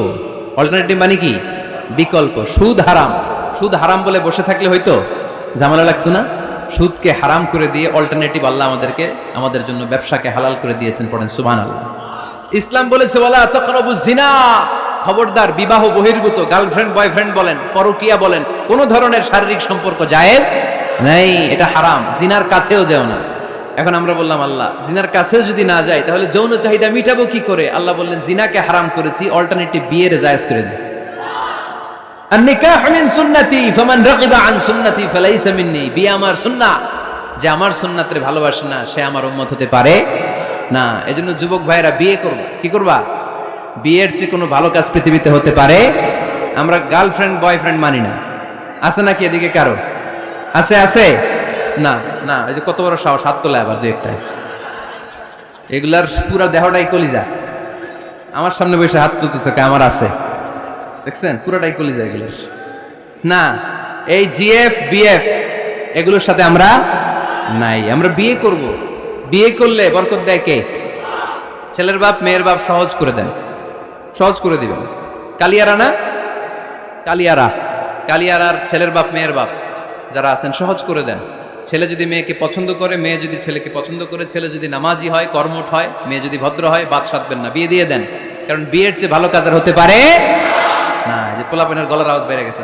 A: অল্টারনেটিভ মানে কি? বিকল্প। সুদ হারাম, সুদ হারাম বলে বসে থাকলে হয়তো ঝামেলা লাগতো না? সুদকে হারাম করে দিয়ে অল্টারনেটিভ আল্লাহ আমাদেরকে, আমাদের জন্য ব্যবসাকে হালাল করে দিয়েছেন। পড়েন সুবহানাল্লাহ। ইসলাম বলেছে ওয়ালা তাকরাবুজ জিনা, খবরদার বিবাহ বহির্ভূত, গার্লফ্রেন্ড বয়ফ্রেন্ড বলেন, পরকীয়া বলেন, কোন ধরনের শারীরিক সম্পর্ক জায়েজ নাই, এটা হারাম। জিনার কাছেও যেও না। এখন আমরা বললাম আল্লাহ জিনার কাছেও যদি না যায় তাহলে যৌন চাহিদা মিটাবো কি করে? আল্লাহ বললেন জিনাকে হারাম করেছি, অল্টারনেটিভ বিয়ের জায়েজ করে দিয়েছি। আন-নিকাহু মিন সুন্নতি ফামান রাগিবা আন সুন্নতি ফালাইসা মিন্নি। বিয়ে আমার সুন্নাহ, যে আমার সুন্নাতের ভালোবাসে না সে আমার উম্মত হতে পারে না। এজন্য যুবক ভাইরা বিয়ে করবে, কি করবা? বিয়ের চেয়ে কোনো ভালো কাজ পৃথিবীতে হতে পারে? আমরা গার্লফ্রেন্ড বয়ফ্রেন্ড মানি না। আছে নাকি এদিকে কারো? আছে? আছে না? না, এই যে কত বড় সাহস, হাত তোলা আবার যে একটা, এগুলার পুরো দেহটাই কলিজা। আমার সামনে বসে হাত তুলতেছে, আমার আছে, দেখছেন পুরোটাই কলিজা এগুলোর। না, এই জিএফ বিএফ এগুলোর সাথে আমরা নাই। আমরা বিয়ে করব, বিয়ে করলে বরকত দেয় কে? ছেলের বাপ মেয়ের বাপ সহজ করে দেন, সহজ করে দিবেন। কালিয়ারা না, কালিয়ারা, কালিয়ারার ছেলের বাপ মেয়ের বাপ যারা আছেন সহজ করে দেন। ছেলে যদি মেয়েকে পছন্দ করে, মেয়ে যদি ছেলেকে পছন্দ করে, ছেলে যদি নামাজি হয়, কর্মঠ হয়, মেয়ে যদি ভদ্র হয়, বাদ সাধবেন না, বিয়ে দিয়ে দেন। কারণ বিয়ের চেয়ে ভালো কাজ আর হতে পারে না। যে পোলাপেনের গলার আওয়াজ বেড়ে গেছে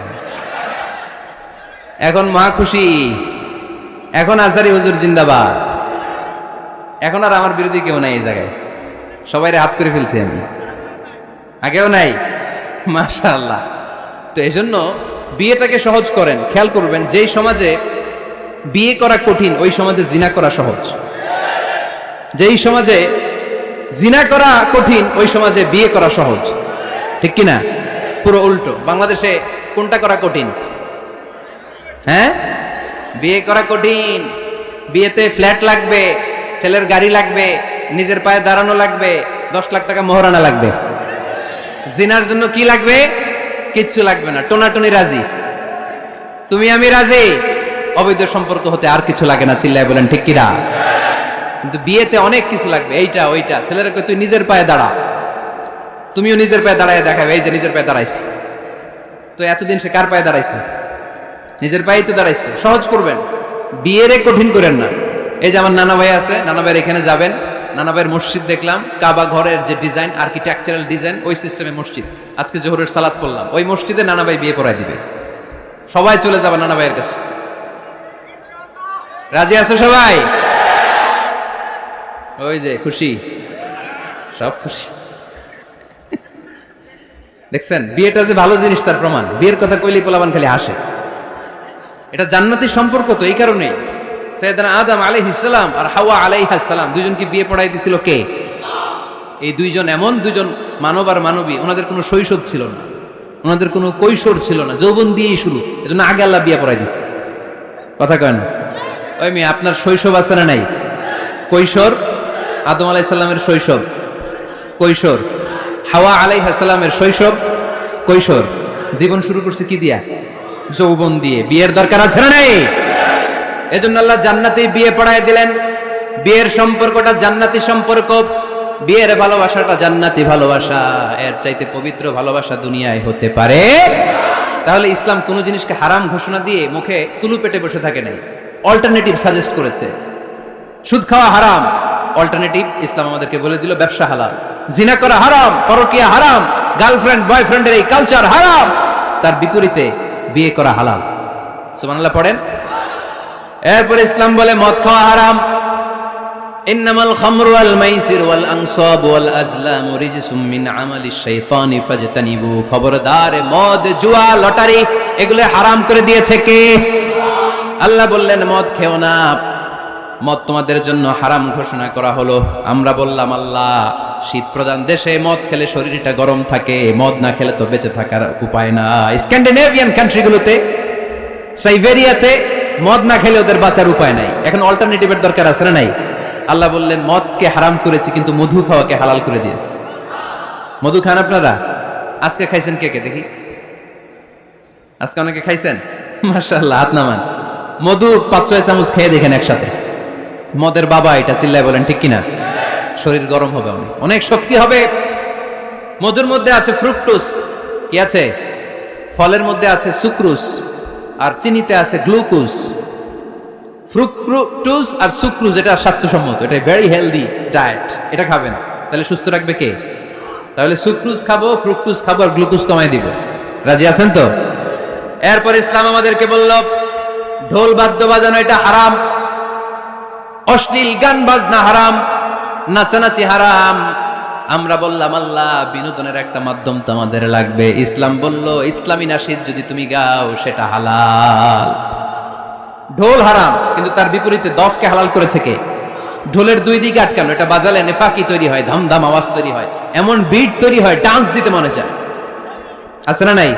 A: এখন, মহা খুশি। এখন আজহারি হুজুর জিন্দাবাদ। এখন আর আমার বিরোধী কেউ নাই এই জায়গায়, সবাইরে হাত করে ফেলছি আমি, আগেও নাই। মাশাআল্লাহ। তো এই জন্য বিয়েটাকে সহজ করেন। খেয়াল করবেন, যেই সমাজে বিয়ে করা কঠিন ওই সমাজে জিনা করা সহজ। যেই সমাজে জিনা করা কঠিন ওই সমাজে বিয়ে করা সহজ, ঠিক কিনা? পুরো উল্টো। বাংলাদেশে কোনটা করা কঠিন? হ্যাঁ, বিয়ে করা কঠিন। বিয়েতে ফ্ল্যাট লাগবে, ছেলের গাড়ি লাগবে, নিজের পায়ে দাঁড়ানো লাগবে, 10 লাখ টাকা মোহরানা লাগবে। জিনার জন্য কি লাগবে? কিচ্ছু লাগবে না, টোনাটুনি রাজি, তুমি আমি রাজি। অবৈধ সম্পর্ক হতে আর কিছু লাগে না, চিল্লায় বলেন ঠিক কিনা? কিন্তু বিয়েতে অনেক কিছু লাগবে, এইটা ওইটা। ছেলেরা কই তুই নিজের পায়ে দাঁড়া, তুমিও নিজের পায়ে দাঁড়ায় দেখাবে, এই যে নিজের পায়ে দাঁড়াইছে। তো এতদিন সে কার পায়ে দাঁড়াইছে? নিজের পায়েই তো দাঁড়াইছে। সহজ করবেন, বিয়েরে কঠিন করেন না। এই যে আমার নানা ভাই আছে, নানা ভাইয়ের এখানে যাবেন, নানা ভাইয়ের মসজিদ দেখলাম, কাবা ঘরের যে ডিজাইন, আর্কিটেকচারাল ডিজাইন, ওই সিস্টেমে মসজিদ। আজকে জোহরের সালাত করলাম, ওই মসজিদে নানা ভাই বিয়ে পড়ায় দিবে। সবাই চলে যাবে নানা ভাইয়ের কাছে। রাজি আছে সবাই? ওই যে খুশি, সব খুশি। দেখছেন, বিয়েটা যে ভালো জিনিস তার প্রমাণ। বিয়ের কথা কইলেই পোলাপান খালি হাসে। এটা জান্নাতি সম্পর্ক। তো এই কারণে সাইয়েদনা আদম আলাইহিস সালাম আর হাওয়া আলাইহাস সালাম দুইজনকে বিয়ে পড়াই দিয়েছিল কে? এই দুইজন এমন দুইজন মানব আর মানবী, ওনাদের কোনো শৈশব ছিল না, ওনাদের কোনো কৈশোর ছিল না, যৌবন দিয়েই শুরু। এজন্য আগে আল্লাহ বিয়ে পড়াই দিছে। কথা কয় না? ওই মেয়ে, আপনার শৈশব আছে না নাই? কৈশোর আদম আলাইহিস সালামের শৈশব, কৈশোর হাওয়া আলাইহিস সালামের শৈশব, কৈশোর। জীবন শুরু করছে কি দিয়া? যৌবন দিয়ে। বিয়ের দরকার আছে না নাই? এজন্য আল্লাহ জান্নাতে বিয়ে পড়ায় দিলেন। বিয়ের সম্পর্কটা জান্নাতি সম্পর্ক, বিয়ের ভালোবাসাটা জান্নাতি ভালোবাসা। এর চাইতে পবিত্র ভালোবাসা দুনিয়ায় হতে পারে? তাহলে ইসলাম কোন জিনিসকে হারাম ঘোষণা দিয়ে মুখে কুলু পেটে বসে থাকে নাই, অল্টারনেটিভ সাজেস্ট করেছে। সুদ খাওয়া হারাম, অল্টারনেটিভ ইসলাম আমাদেরকে বলে দিল ব্যবসা হালাল। জিনা করা হারাম, পরকীয়া হারাম, গার্লফ্রেন্ড বয়ফ্রেন্ডের এই কালচার হারাম, তার বিপরীতে বিয়ে করা হালাল। সুবহানাল্লাহ পড়েন। এরপর ইসলাম বলে মদ খাওয়া হারাম। ইন্নামাল খামরু ওয়াল মাইসির ওয়াল আনসাব ওয়াল আজলামু রিজসুম মিন আমালিশ শাইতানি ফাজতানিবু। খবরদার, মদ, জুয়া, লটারি এগুলো হারাম করে দিয়েছে কে? আল্লাহ বললেন মদ খেও না, মদ তোমাদের জন্য হারাম ঘোষণা করা হলো। আমরা বললাম আল্লাহ, শীত প্রধান দেশে মদ খেলে শরীরটা গরম থাকে, মদ না খেলে তো বেঁচে থাকার উপায় না। স্ক্যান্ডিনেভিয়ান কান্ট্রিগুলোতে, সাইবেরিয়াতে মদ না খেলে ওদের বাঁচার উপায় নাই। এখন অল্টারনেটিভের দরকার আছে না নাই? আল্লাহ বললেন মদকে হারাম করেছি, কিন্তু মধু খাওয়াকে হালাল করে দিয়েছি। মধু খান আপনারা? আজকে খাইছেন কে কে দেখি? আজকে অনেকে খাইছেন? মাশাআল্লাহ, হাত নামান। মধু 5-6 চামচ খেয়ে দেখেন একসাথে। মদের বাবা এটা, চিল্লায় বলেন ঠিক কিনা? শরীর গরম হবে, অনেক শক্তি হবে। মধুর মধ্যে আছে ফ্রুকটোজ, কি আছে? ফলের মধ্যে আছে সুক্রোজ, আর চিনিতে আছে গ্লুকোজ। ফ্রুকটোজ আর সুক্রোজ এটা স্বাস্থ্যসম্মত, এটা ভেরি হেলদি ডায়েট। এটা খাবেন, তাহলে সুস্থ রাখবে কে? তাহলে সুক্রোজ খাবো, ফ্রুকটোজ খাবো, আর গ্লুকোজ কমাই দিব। রাজি আছেন তো? এরপর ইসলাম আমাদেরকে বলল ঢোল বাদ্য বাজানো এটা হারাম, অশ্লীল গান বাজনা হারাম, নাচানাচি হারাম। আমরা বললাম আল্লাহ, বিনোদনের একটা মাধ্যম তো আমাদের লাগবে। ইসলাম বলল ইসলামী নাশিদ যদি তুমি গাও সেটা হালাল। ঢোল হারাম, কিন্তু তার বিপরীতে দফকে হালাল করেছে কে? ঢোলের দুই দিকে আটকানো, এটা বাজালে নেফাকি তৈরি হয়, ধামধাম আওয়াজ তৈরি হয়, এমন বিট তৈরি হয়, ডান্স দিতে মনে চায়। আছে না নাই?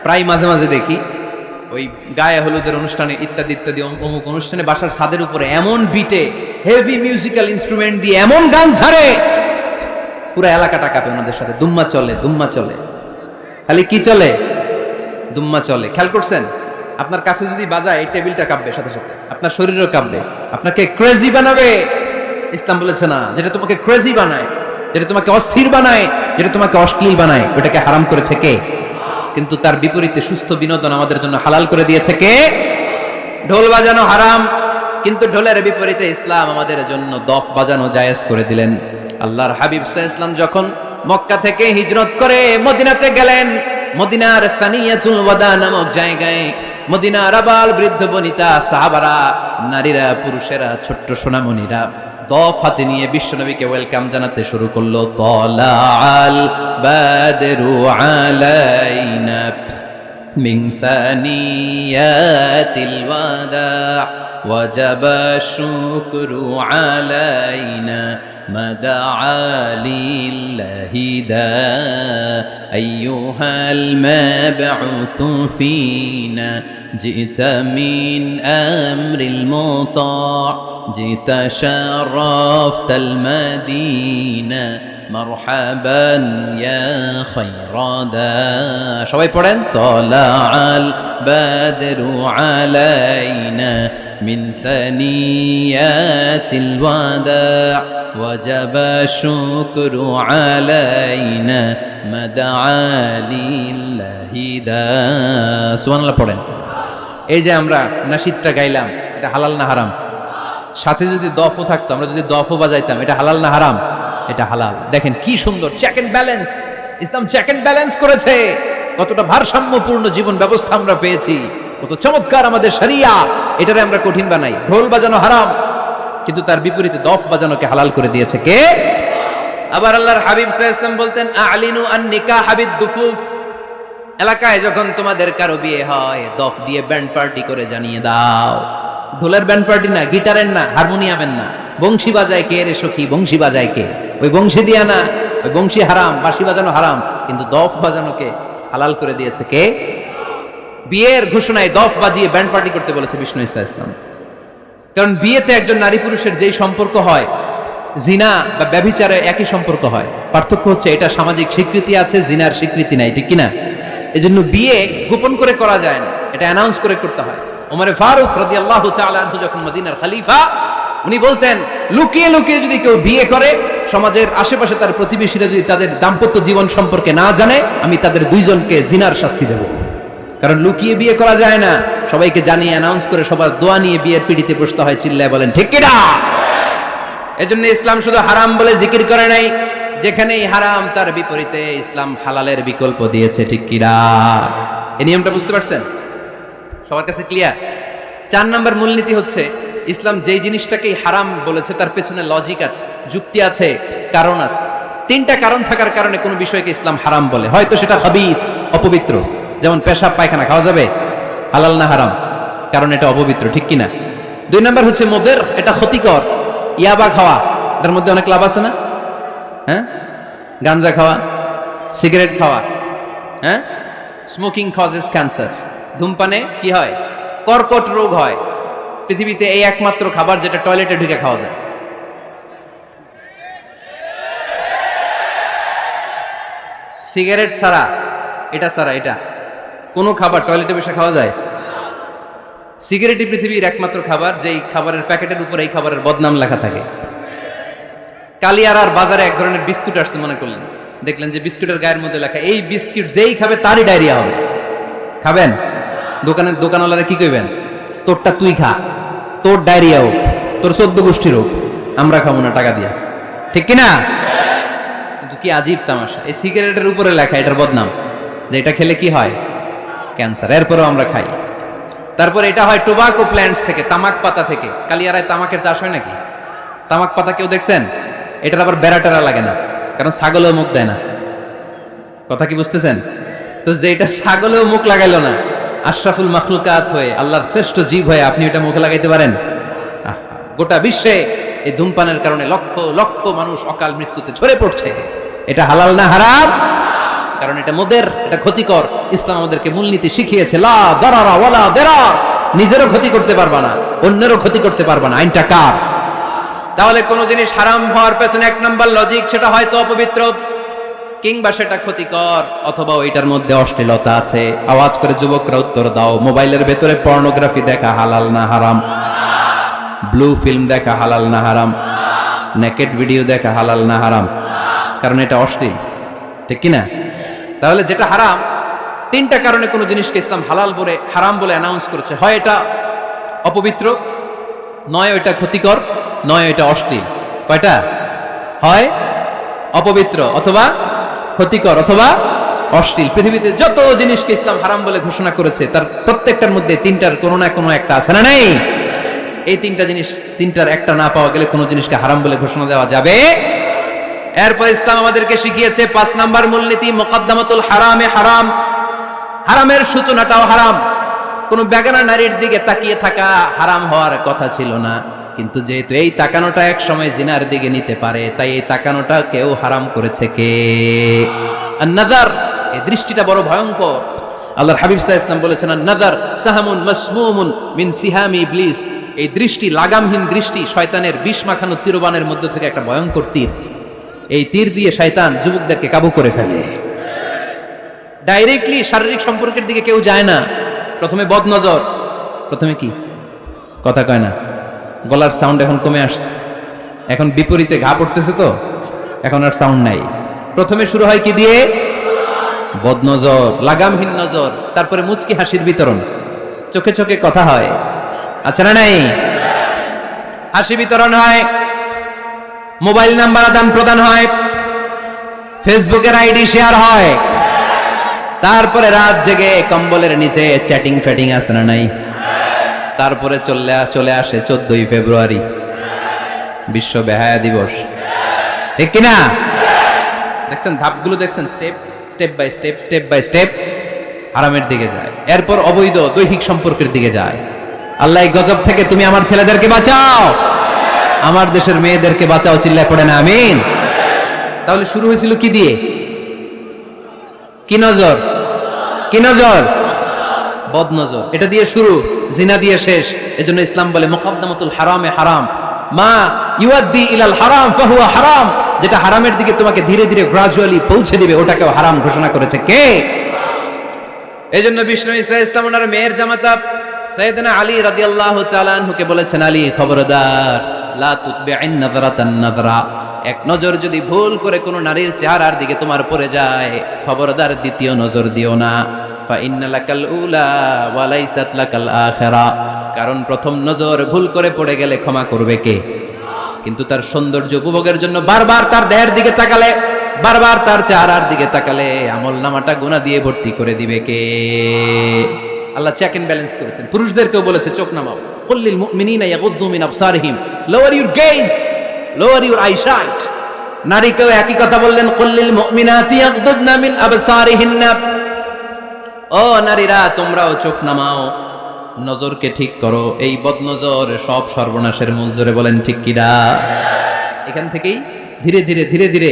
A: প্রায় মাঝে মাঝে দেখি ওই গায়ে হলুদের অনুষ্ঠানে ইত্যাদি ইত্যাদি অমুক অনুষ্ঠানে বাসার ছাদের উপরে এমন বিটে হেভি মিউজিক্যাল ইনস্ট্রুমেন্ট দিয়ে এমন গান ছাড়ে, পুরো এলাকাটা কাঁপে ওনাদের সাথে। দুম্মা চলে, দুম্মা চলে, খালি কি চলে? দুম্মা চলে। খেয়াল করছেন? আপনার কাছে যদি বাজায় এই টেবিলটা কাঁপবে, সাথে সাথে আপনার শরীরও কাঁপবে, আপনাকে ক্রেজি বানাবে। ইসলাম বলেছে না, যেটা তোমাকে ক্রেজি বানায়, যেটা তোমাকে অস্থির বানায়, যেটা তোমাকে অশ্লীল বানায়, ওটাকে হারাম করেছে কে? কিন্তু তার বিপরীতে সুস্থ বিনোদন আমাদের জন্য হালাল করে দিয়েছে কে? ঢোল বাজানো হারাম, কিন্তু ঢোলের বিপরীতে ইসলাম আমাদের জন্য দফ বাজানো জায়েজ করে দিলেন। আল্লাহর হাবিব সাল্লাল্লাহু আলাইহি ওয়াসাল্লাম যখন মক্কা থেকে হিজরত করে মদিনাতে গেলেন, মদিনার সানিয়াতুল ওয়াদা নামক জায়গায় মদিনার আবাল বৃদ্ধ বনিতা, সাহাবারা, নারীরা, পুরুষেরা, ছোট্ট সোনামণিরা দফ হাতে নিয়ে বিশ্বনবীকে ওয়েলকাম জানাতে শুরু করলো। তালাআল বাদরু আলাইনা, من ثنيات الوداع وجب الشكر علينا ما دعا لله داع أيها المبعوث فينا جئت من أمر المطاع جئت شرفت المدينة مرحبا يا خير داع সবাই পড়েন طلع البدر علينا من ثنيات الوداع وجب الشكر علينا ما دعا لله داع সুবহানাল্লাহ পড়েন। এই যে আমরা নাশিদটা গাইলাম, এটা হালাল না হারাম? সাথে যদি দফও থাকতো, আমরা যদি দফও বাজাইতাম, এটা হালাল না হারাম? এটা হালাল। দেখেন কি সুন্দর চেক এন্ড ব্যালেন্স, ইসলাম চেক এন্ড ব্যালেন্স করেছে। কতটা ভারসাম্যপূর্ণ জীবন ব্যবস্থা আমরা পেয়েছি, কত চমৎকার আমাদের শরিয়া। এটারে আমরা কঠিন বানাই। ঢোল বাজানো হারাম, কিন্তু তার বিপরীতে দফ বাজানোকে হালাল করে দিয়েছে কে? আবার আল্লাহর হাবিব সাল্লাল্লাহু আলাইহি ওয়াসাল্লাম বলতেন আ'লিনু আন নিকাহ বিদ-দুফুফ, এলাকায় যখন তোমাদের কারো বিয়ে হয় দফ দিয়ে ব্যান্ড পার্টি করে জানিয়ে দাও। ঢোলের ব্যান্ড পার্টি না, গিটারের না, হারমোনিয়ামের না। বংশী বাজায় কে রে সখী? বংশী বাজায় কে? ওই বংশী দিয়া না, ওই বংশী হারাম, বাঁশি বাজানো হারাম, কিন্তু দফ বাজানোকে হালাল করে দিয়েছে কে? বিয়ের ঘোষণায় দফ বাজিয়ে ব্যান্ড পার্টি করতে বলেছে বিষ্ণু ঈসা ইসলাম। কারণ বিয়েতে একজন নারী পুরুষের যেই সম্পর্ক হয়, জিনা বা ব্যভিচারে একই সম্পর্ক হয়। পার্থক্য হচ্ছে এটা সামাজিক স্বীকৃতি আছে, জিনার স্বীকৃতি নাই, ঠিক কিনা? এজন্য বিয়ে গোপন করে করা যায় না, এটা অ্যানাউন্স করে করতে হয়। ওমর ফারুক রাদিয়াল্লাহু তাআলা আনহু যখন মদিনার খলিফা, উনি বলতেন লুকিয়ে লুকিয়ে যদি কেউ বিয়ে করে, সমাজের আশেপাশে তার প্রতিবেশীরা যদি তাদের দাম্পত্য জীবন সম্পর্কে না জানে, আমি তাদের দুইজনকে জিনার শাস্তি দেব। কারণ লুকিয়ে বিয়ে করা যায় না, সবাইকে জানিয়ে অ্যানাউন্স করে সবার দোয়া নিয়ে বিয়ের পিড়িতে বসতে হয়। চিল্লায় বলেন ঠিক কিনা? এজন্য ইসলাম শুধু হারাম বলে জিকির করে নাই, যেখানেই হারাম তার বিপরীতে ইসলাম হালালের বিকল্প দিয়েছে, ঠিক কিনা? এই নিয়মটা বুঝতে পারছেন? সবার কাছে ক্লিয়ার? 4 নম্বর মূলনীতি হচ্ছে ইসলাম যেই জিনিসটাকেই হারাম বলেছে তার পেছনে লজিক আছে, যুক্তি আছে, কারণ আছে। 3টা কারণ থাকার কারণে কোনো বিষয়কে ইসলাম হারাম বলে। হয়তো সেটা খাবিস, অপবিত্র, যেমন পেশাব পায়খানা খাওয়া যাবে, হালাল না হারাম? কারণ এটা অপবিত্র, ঠিক কিনা? 2 নম্বর হচ্ছে মুদির, এটা ক্ষতিকর। ইয়াবা খাওয়া, এটার মধ্যে অনেক লাভ আছে না? হ্যাঁ, গাঞ্জা খাওয়া, সিগারেট খাওয়া, হ্যাঁ, স্মোকিং কজেস ক্যান্সার। ধূমপানে কি হয়? কর্কট রোগ হয়। পৃথিবীতে এই একমাত্র খাবার যেটা টয়লেটে ঢুকে খাওয়া যায়। সিগারেট ছাড়া, এটা ছাড়া, এটা কোনো খাবার টয়লেটে বসে খাওয়া যায়? সিগারেটই পৃথিবীর একমাত্র খাবার যেই খাবারের প্যাকেটের উপরে এই খাবারের বদনাম লেখা থাকে। কালিয়ারার বাজারে এক ধরনের বিস্কুট আসছে মনে করলেন, দেখলেন যে বিস্কুটের গায়ের মধ্যে লেখা এই বিস্কুট যেই খাবে তারই ডায়রিয়া হবে। খাবেন? দোকানওয়ালারা কি কইবেন? তোরটা তুই খা, তোর ডায়রিয়া হোক, তোর 14 গোষ্ঠীর হোক, আমরা খাবো না টাকা দিয়া, ঠিক কিনা? কিন্তু কি আজীব তামাশা, এই সিগারেটের উপরে লেখা এটার বদনাম, যে এটা খেলে কি হয়? ক্যান্সার। এরপরেও আমরা খাই। তারপর এটা হয় টোবাকো প্ল্যান্টস থেকে, তামাক পাতা থেকে। কালিয়ারায় তামাকের চাষ হয় নাকি? তামাক পাতা কেউ দেখছেন? এটার আবার বেড়াটেরা লাগে না, কারণ ছাগলেও মুখ দেয় না। কথা কি বুঝতেছেন? তো যে এটা ছাগলেও মুখ লাগাইলো না, আশরাফুল মাখলুকাত হয়ে, আল্লাহর শ্রেষ্ঠ জীব হয়ে আপনি এটা মুখে লাগাইতে পারেন? গোটা বিশ্বে এই ধূমপানের কারণে লক্ষ লক্ষ মানুষ অকাল মৃত্যুতে ঝরে পড়ছে। এটা হালাল না হারাম? কারণ এটা মুদির, এটা ক্ষতিকর। ইসলাম আমাদেরকে মূলনীতি শিখিয়েছে, লা দারারা ওয়ালা দিরার। নিজেরও ক্ষতি করতে পারবা না, অন্যেরও ক্ষতি করতে পারবা না। আইনটা কার? তাহলে কোন জিনিস হারাম হওয়ার পেছনে 1 নম্বর লজিক, সেটা হয়তো অপবিত্র, কিংবা সেটা ক্ষতিকর, অথবা ওইটার মধ্যে অশ্লীলতা আছে। আওয়াজ করে যুবকরা উত্তর দাও, মোবাইলের ভেতরে পর্নোগ্রাফি দেখা হালাল না হারাম? ব্লু ফিল্ম দেখা হালাল না হারাম? নেকেড ভিডিও দেখা হালাল না হারাম? কারণ এটা অশ্লীল, ঠিক কিনা? তাহলে যেটা হারাম, 3টা কারণে কোনো জিনিসকে ইসলাম হালাল বলে, হারাম বলে অ্যানাউন্স করেছে। হয় এটা অপবিত্র, নয় এটা ক্ষতিকর, নয় এটা অশ্লীল। কয়টা? হয় অপবিত্র, অথবা ক্ষতিকর, অথবা অশ্লীল। পৃথিবীতে যত জিনিসকে ইসলাম হারাম বলে ঘোষণা করেছে তার প্রত্যেকটার মধ্যে 3টার কোনো না কোনো একটা আছে না নেই? এই 3টা জিনিস, 3টার একটা না পাওয়া গেলে কোনো জিনিসকে হারাম বলে ঘোষণা দেওয়া যাবে। এরপর ইসলাম আমাদেরকে শিখিয়েছে 5 নাম্বার মূলনীতি, মুকদ্দামাতুল হারামে হারাম। হারামের সূচনাটাও হারাম। কোন বেগানা নারীর দিকে তাকিয়ে থাকা হারাম হওয়ার কথা ছিল না, কিন্তু যেহেতু এই তাকানোটা এক সময় জিনার দিকে নিতে পারে, তাই এই তাকানোটা কেউ হারাম করেছে কে? আন-নাযার, এই দৃষ্টিটা বড় ভয়ঙ্কর। আল্লাহর হাবিব সাল্লাল্লাহু আলাইহি ওয়াসাল্লাম বলেছেন, আন-নাযার সাহামুন মাসমুমুন মিন সিহামি ইবলিস। এই দৃষ্টি, লাগামহীন দৃষ্টি, শয়তানের বিষ মাখানো তীরবানের মধ্যে থেকে একটা ভয়ঙ্কর তীর। এই তীর দিয়ে শয়তান যুবকদেরকে কাবু করে ফেলে। ডাইরেক্টলি শারীরিক সম্পর্কের দিকে কেউ যায় না, প্রথমে বদনজর, প্রথমে কি কথা কয় না, গলার সাউন্ড এখন কমে আসছে, এখন বিপরীতে ঘা পড়তেছে, তো এখন আর সাউন্ড নাই। প্রথমে শুরু হয় কি দিয়ে? বদনজর, লাগামহীন নজর, তারপরে মুচকি হাসির বিতরণ, চোখে চোখে কথা হয়, আচ্ছা না নাই? হাসি বিতরণ হয়, মোবাইল নাম্বার আদান প্রদান হয়, ফেসবুকের আইডি শেয়ার হয়, তারপরে রাত জেগে কম্বলের নিচে চ্যাটিং ফ্যাটিং আছে না নাই? তারপরে চলে আসে 14ই ফেব্রুয়ারি, বিশ্ব বেহায়া দিবস, ঠিক কিনা? দেখছেন ধাপগুলো, দেখছেন স্টেপ বাই স্টেপ হারামের দিকে যায়। এরপর অবৈধ দৈহিক সম্পর্কের দিকে যায়। আল্লাহ এই গজব থেকে তুমি আমার ছেলেদেরকে বাঁচাও, আমার দেশের মেয়েদেরকে বাঁচাও, চিল্লায় পড়ে না আমিন। তাহলে শুরু হয়েছিল কি দিয়ে? কি নজর? কি নজর? বদনজর। এটা দিয়ে শুরু, জিনা দিয়ে শেষ। এজন্য ইসলাম বলে মুকদ্দমাতুল হারামে হারাম, মা ইউআদ্দি ইলাল হারাম ফাহুয়া হারাম। যেটা হারামের দিকে তোমাকে ধীরে ধীরে গ্রাজুয়ালি পৌঁছে দিবে, ওটাকেও হারাম ঘোষণা করেছে কে? এজন্য বিষ্ণু ঈসা ইসলাম ওনার মেয়ের জামাতা সাইয়েদনা আলী রাদিয়াল্লাহু তাআলা আনহুকে বলেছেন, আলী খবরদার, লা তুতবি'আন নাযরাতান নাযরা, এক নজর যদি ভুল করে কোনো নারীর চেহারার দিকে তোমার পড়ে যায়, খবরদার দ্বিতীয় নজর দিও না। ফা ইন্না লাকাল উলা ওয়া লাইসাত লাকাল আখিরা, কারণ প্রথম নজর ভুল করে পড়ে গেলে ক্ষমা করবে কে? কিন্তু তার সৌন্দর্য উপভোগের জন্য বারবার তার দেহের দিকে তাকালে, বারবার তার চেহারার দিকে তাকালে আমলনামাটা গুনাহ দিয়ে ভর্তি করে দিবে কে? আল্লাহ চেক এন্ড ব্যালেন্স করেছেন। পুরুষদেরকেও বলেছে চোখ নামাও, কুল্লিল মুমিনিনা ইয়াগুদ্দু মিন আবসারিহিম, lower your gaze, lower your eyesight. নারীকেও একই কথা বললেন, কুল্লিল মুমিনাতি ইয়াগুদ্দুনা মিন আবসারিহিন্না, ও নারীরা তোমরাও চোখ নামাও, নজরকে ঠিক করো। এই বদনজর সব সর্বনাশের মূল। জোরে বলেন ঠিক কিনা? এখান থেকেই ধীরে ধীরে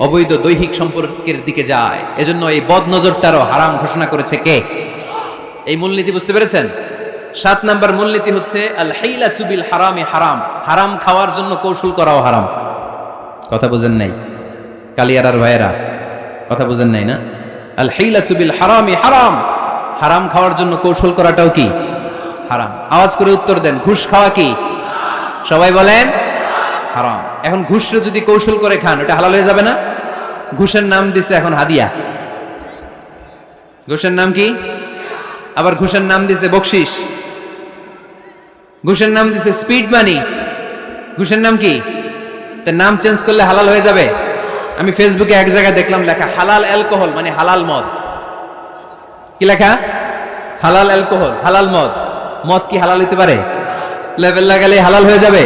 A: অবৈধ দৈহিক সম্পর্কের দিকে যায়। এজন্য এই বদনজরটারও হারাম ঘোষণা করেছে কে? এই মূলনীতি বুঝতে পেরেছেন? 7 নাম্বার মূলনীতি হচ্ছে আল হাইলাতু বিল হারামে হারাম, হারাম খাওয়ার জন্য কৌশল করাও হারাম। কথা বুঝেন নাই কালিয়ারার ভাইয়েরা? কথা বুঝেন নাই না? আল হাইলাতু বিল হারামে হারাম, হারাম খাওয়ার জন্য কৌশল করাটাও কি হারাম? আওয়াজ করে উত্তর দেন, ঘুষ খাওয়া কি? সবাই বলেন হারাম। এখন ঘুষরে যদি কৌশল করে খান, ওটা হালাল হয়ে যাবে না? ঘুষের নাম দিছে এখন হাদিয়া। ঘুষের নাম কি? আবার ঘুষের নাম দিছে বকশিস, ঘুষের নাম দিছে স্পিড মানি। ঘুষের নাম কি? তার নাম চেঞ্জ করলে হালাল হয়ে যাবে? আমি ফেসবুকে এক জায়গায় দেখলাম লেখা হালাল অ্যালকোহল, মানে হালাল মদ। কি লেখা? হালাল অ্যালকোহল, হালাল মদ। মদ কি হালাল হতে পারে? লেভেল লাগালে হালাল হয়ে যাবে?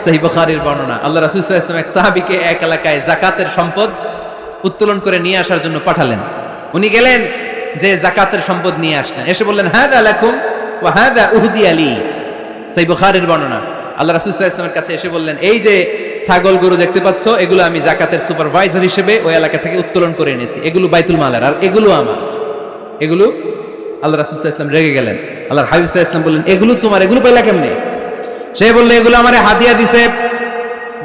A: সহিহ বুখারীর বর্ণনা, আল্লাহ রাসূল সাল্লাল্লাহু আলাইহি ওয়াসাল্লাম এক সাহাবীকে এক এলাকায় যাকাতের সম্পদ উত্তোলন করে নিয়ে আসার জন্য পাঠালেন। উনি গেলেন, যে যাকাতের সম্পদ নিয়ে আসলেন, এসে বললেন, হাদা লাকুম ওয়া হাদা উহদিয়া লি। সহিহ বুখারীর বর্ণনা, আল্লাহ রাসূল সাল্লাল্লাহু আলাইহি ওয়াসাল্লামের কাছে এসে বললেন, এই যে ছাগল গরু দেখতে পাচ্ছ, এগুলো আমি যাকাতের সুপারভাইজার হিসেবে ওই এলাকা থেকে উত্তোলন করে এনেছি, এগুলো বাইতুল মালের, আর এগুলো আমার। এগুলো আল্লাহ রাসূল সাল্লাল্লাহু আলাইহি ওয়াসাল্লাম রেগে গেলেন। আল্লাহর হাবিব সাল্লাল্লাহু আলাইহি ওয়াসাল্লাম বললেন, এগুলো তোমার, এগুলো পাইলা কেমনে? সে বলল, এগুলো আমারে হাদিয়া দিছে।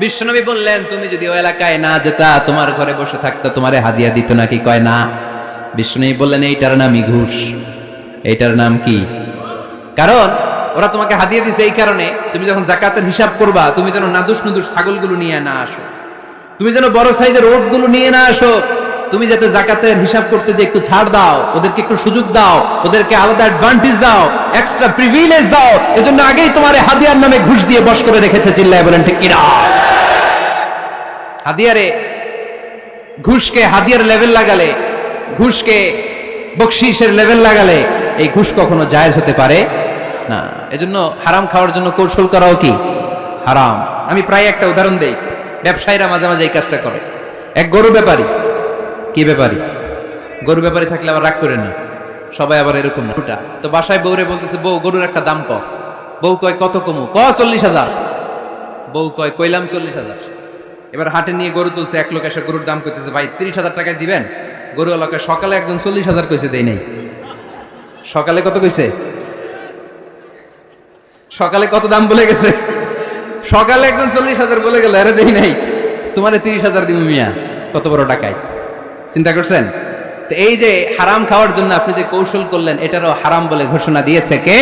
A: বিশ্বনবী বললেন, তুমি যদি ওই এলাকায় না যেতা, তোমার ঘরে বসে থাকতা, তোমারে হাদিয়া দিত নাকি? কয় না। বিশ্বনবী বললেন, এইটার নামই ঘুষ। এইটার নাম কি? কারণ ওরা তোমাকে হাদিয়া দিছে এই কারণে, তুমি যখন যাকাতের হিসাব করবা, তুমি যেন নাদুস নুদুস ছাগলগুলো নিয়ে না আসো, তুমি যেন বড় সাইজের ওটগুলো নিয়ে না আসো, তুমি যাতে যাকাতের হিসাব করতে যে একটু ছাড় দাও, ওদেরকে একটু সুযোগ দাও, ওদেরকে আলাদা অ্যাডভান্টেজ দাও, এক্সট্রা প্রিভিলেজ দাও, এজন্য আগেই তোমার হাদিয়ার নামে ঘুষ দিয়ে বশ করে রেখেছে। চিল্লায় বলেন ঠিক কিনা? হাদিয়ারে, ঘুষকে হাদিয়ার লেভেল লাগালে, ঘুষকে বকশিসের লেভেল লাগালে এই ঘুষ কখনো জায়েজ হতে পারে না। এজন্য হারাম খাওয়ার জন্য কৌশল করাও কি হারাম। আমি প্রায় একটা উদাহরণ দেই, ব্যবসায়ীরা মাঝে মাঝে এই কাজটা করে। এক গরু ব্যাপারী, কি ব্যাপারী? গরু ব্যাপারী থাকলে আবার রাগ করে না, সবাই আবার এরকম না। তো বাসায় বউরে বলতেছে, বউ গরুর একটা দাম ক। বউ কয় কত কমু? 40,000। বউ কয় কইলাম 40,000। এবার হাটে নিয়ে গরু তুলছে, এক লোক এসে গরুর দাম কইতেছে, ভাই 30,000 টাকায় দিবেন? গরু এলাকায় সকালে একজন 40,000 কইছে, দেই নাই। সকালে কত কইছে? সকালে কত দাম বলে গেছে? সকালে একজন 40,000 বলে গেল, আরে দেই নাই, তোমারে 30,000 দিব মিয়া। কত বড় টাকায়, চিন্তা করছেন? তো এই যে হারাম খাওয়ার জন্য আপনি যে কৌশল করলেন, এটারও হারাম বলে ঘোষণা দিয়েছে কে?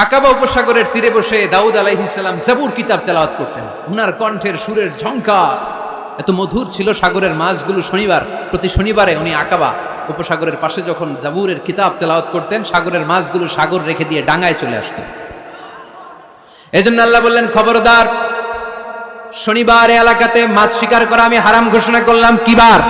A: আকাবা উপসাগরের তীরে বসে দাউদ আলাইহিস সালাম জাবুর কিতাব তেলাওয়াত করতেন। ওনার কণ্ঠের সুরের ঝংকার এত মধুর ছিল, সাগরের মাছগুলো প্রতি শনিবারে উনি আকাবা উপসাগরের পাশে যখন জাবুরের কিতাব তেলাওয়াত করতেন, সাগরের মাছগুলো সাগর রেখে দিয়ে ডাঙায় চলে আসতো। এজন্য আল্লাহ বললেন, খবরদার, শনিবার এলাকাতে মাছ শিকার করা আমি হারাম ঘোষণা করলাম। কি বার?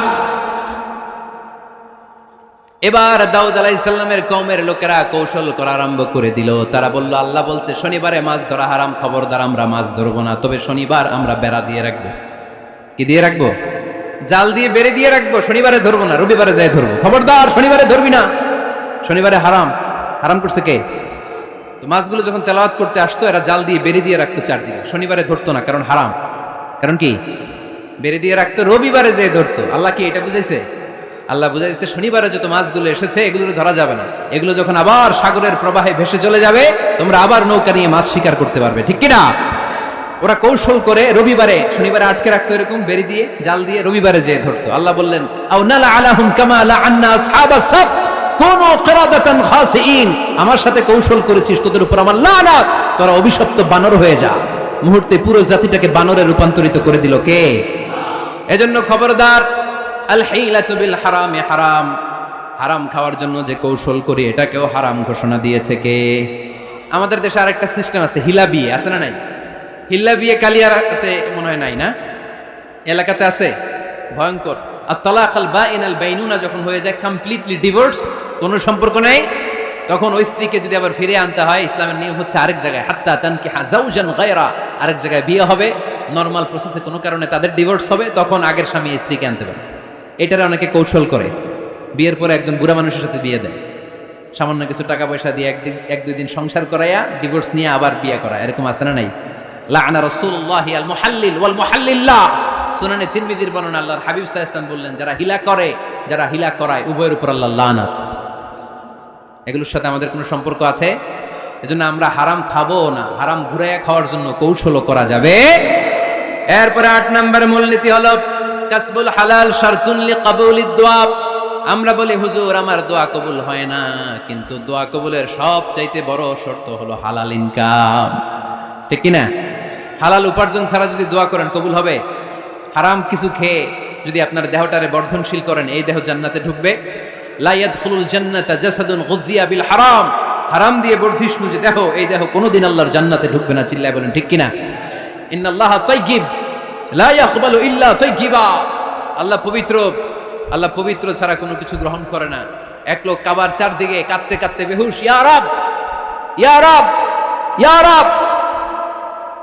A: এবার দাউদ আলাইহিস সালামের কওমের লোকেরা কৌশল করা আরম্ভ করে দিল। তারা বলল, আল্লাহ বলছে শনিবারে মাছ ধরা হারাম, খবরদার আমরা মাছ ধরবো না, তবে শনিবার আমরা বেড়া দিয়ে রাখবো। কি দিয়ে রাখবো? জাল দিয়ে বেড়ে দিয়ে রাখবো। শনিবারে ধরবো না, রবিবারে যাই ধরবো। খবরদার, শনিবারে ধরবি না, শনিবারে হারাম। হারাম করছে কে? তো মাছগুলো যখন তেলাওয়াত করতে আসতো, এরা জাল দিয়ে বেড়ে দিয়ে রাখতো চারদিকে, শনিবারে ধরতো না, কারণ হারাম। কারণ কি? বেড়ে দিয়ে রাখতো, রবিবারে যেয়ে ধরতো। আল্লাহ কি এটা বুঝাইছে? আল্লাহ বুঝাইছে শনিবারে যত মাছগুলো এসেছে এগুলো ধরা যাবে না, এগুলো যখন আবার সাগরের প্রবাহে ভেসে চলে যাবে, তোমরা আবার নৌকা নিয়ে মাছ শিকার করতে পারবে। ঠিক কিনা? ওরা কৌশল করে রবিবারে, শনিবারে আটকে রাখতো, এরকম বেড়ে দিয়ে জাল দিয়ে রবিবারে যেয়ে ধরতো। আল্লাহ বললেন, আও নালা আলাহুম কামা লাআন্না আসহাবাস সাব কুনু কিরাদাতান খাসিইন। আমার সাথে কৌশল করেছিস, তোদের উপর আমার লানাত, তোরা অভিশপ্ত বানর হয়ে যা। মুহূর্তে পুরো জাতিটাকে বানরে রূপান্তরিত করে দিল কে? এজন্য খবরদার, আল হিলাতু বিল হারামি হারাম। হারাম খাওয়ার জন্য যে কৌশল করি, এটাকেও হারাম ঘোষণা দিয়েছে কে? আমাদের দেশে আরেকটা সিস্টেম আছে, হিলা বিয়ে আছে না নাই? হিল্লা বিয়ে কালিয়াতে মনে হয় নাই না? এলাকাতে আছে, ভয়ঙ্কর। আর তালাক আল বাইন আল বাইনুনা যখন হয়ে যায়, কমপ্লিটলি ডিভোর্স, কোনো সম্পর্ক নেই, তখন ওই স্ত্রীকে যদি আবার ফিরে আনতে হয়, ইসলামের নিয়ম হচ্ছে আরেক জায়গায়, হাত্তা তানকিহা যাওজান গায়রা, আরেক জায়গায় বিয়ে হবে, নরমাল প্রসেসে কোনো কারণে তাদের ডিভোর্স হবে, তখন আগের স্বামী স্ত্রীকে আনতে পারে। এটারে অনেকে কৌশল করে, বিয়ের পরে একজন বুড়া মানুষের সাথে বিয়ে দেয়, সামান্য কিছু টাকা পয়সা দিয়ে এক দুই দিন সংসার করাইয়া ডিভোর্স নিয়ে আবার বিয়ে করা। এরকম আছে না নাই? লাআনা রাসূলুল্লাহি আল মুহাল্লিল ওয়াল মুহাল্লিল্লাহ। সুনানে তিরমিজির বর্ণনা, আল্লাহর হাবিব সাল্লাল্লাহু আলাইহি ওয়াসাল্লাম বললেন, যারা হিলা করে, যারা হিলা করায়, উভয়ের উপর আল্লাহ লানাত। এগুলোর সাথে আমাদের কোনো সম্পর্ক আছে? এজন্য আমরা হারাম খাবো না, হারাম ঘুরাইয়া খাওয়ার জন্য কৌশলও করা যাবে। এরপরে 8 নম্বর মূলনীতি হলো কাসবুল হালাল শারতুন লিকাবুলিদ দুআ। আমরা বলি, হুজুর আমার দোয়া কবুল হয় না, কিন্তু দোয়া কবুলের সবচাইতে বড় শর্ত হলো হালাল ইনকাম। ঠিক কিনা? হালাল উপার্জন ছাড়া যদি দোয়া করেন কবুল হবে? হারাম কিছু খেয়ে যদি আপনার দেহটারে বর্ধনশীল করেন, এই দেহ জান্নাতে ঢুকবে? লা ইয়াদখুলুল জান্নাতা জাসাদুন গুযিয়া বিল হারাম। হারাম দিয়ে বর্ধিষ্ণু যে দেহ, এই দেহ কোনোদিন আল্লাহর জান্নাতে ঢুকবে না। চিল্লায় বলেন ঠিক কিনা? ইন্নাল্লাহা তাইয়্যিব লা ইয়াকবালু ইল্লা তাইয়্যিবা। আল্লাহ পবিত্র, আল্লাহ পবিত্র ছাড়া কোনো কিছু গ্রহণ করে না। এক লোক কাবার চারদিকে কাঁদতে কাঁদতে বেহুশ, ইয়া রাব ইয়া রাব ইয়া রাব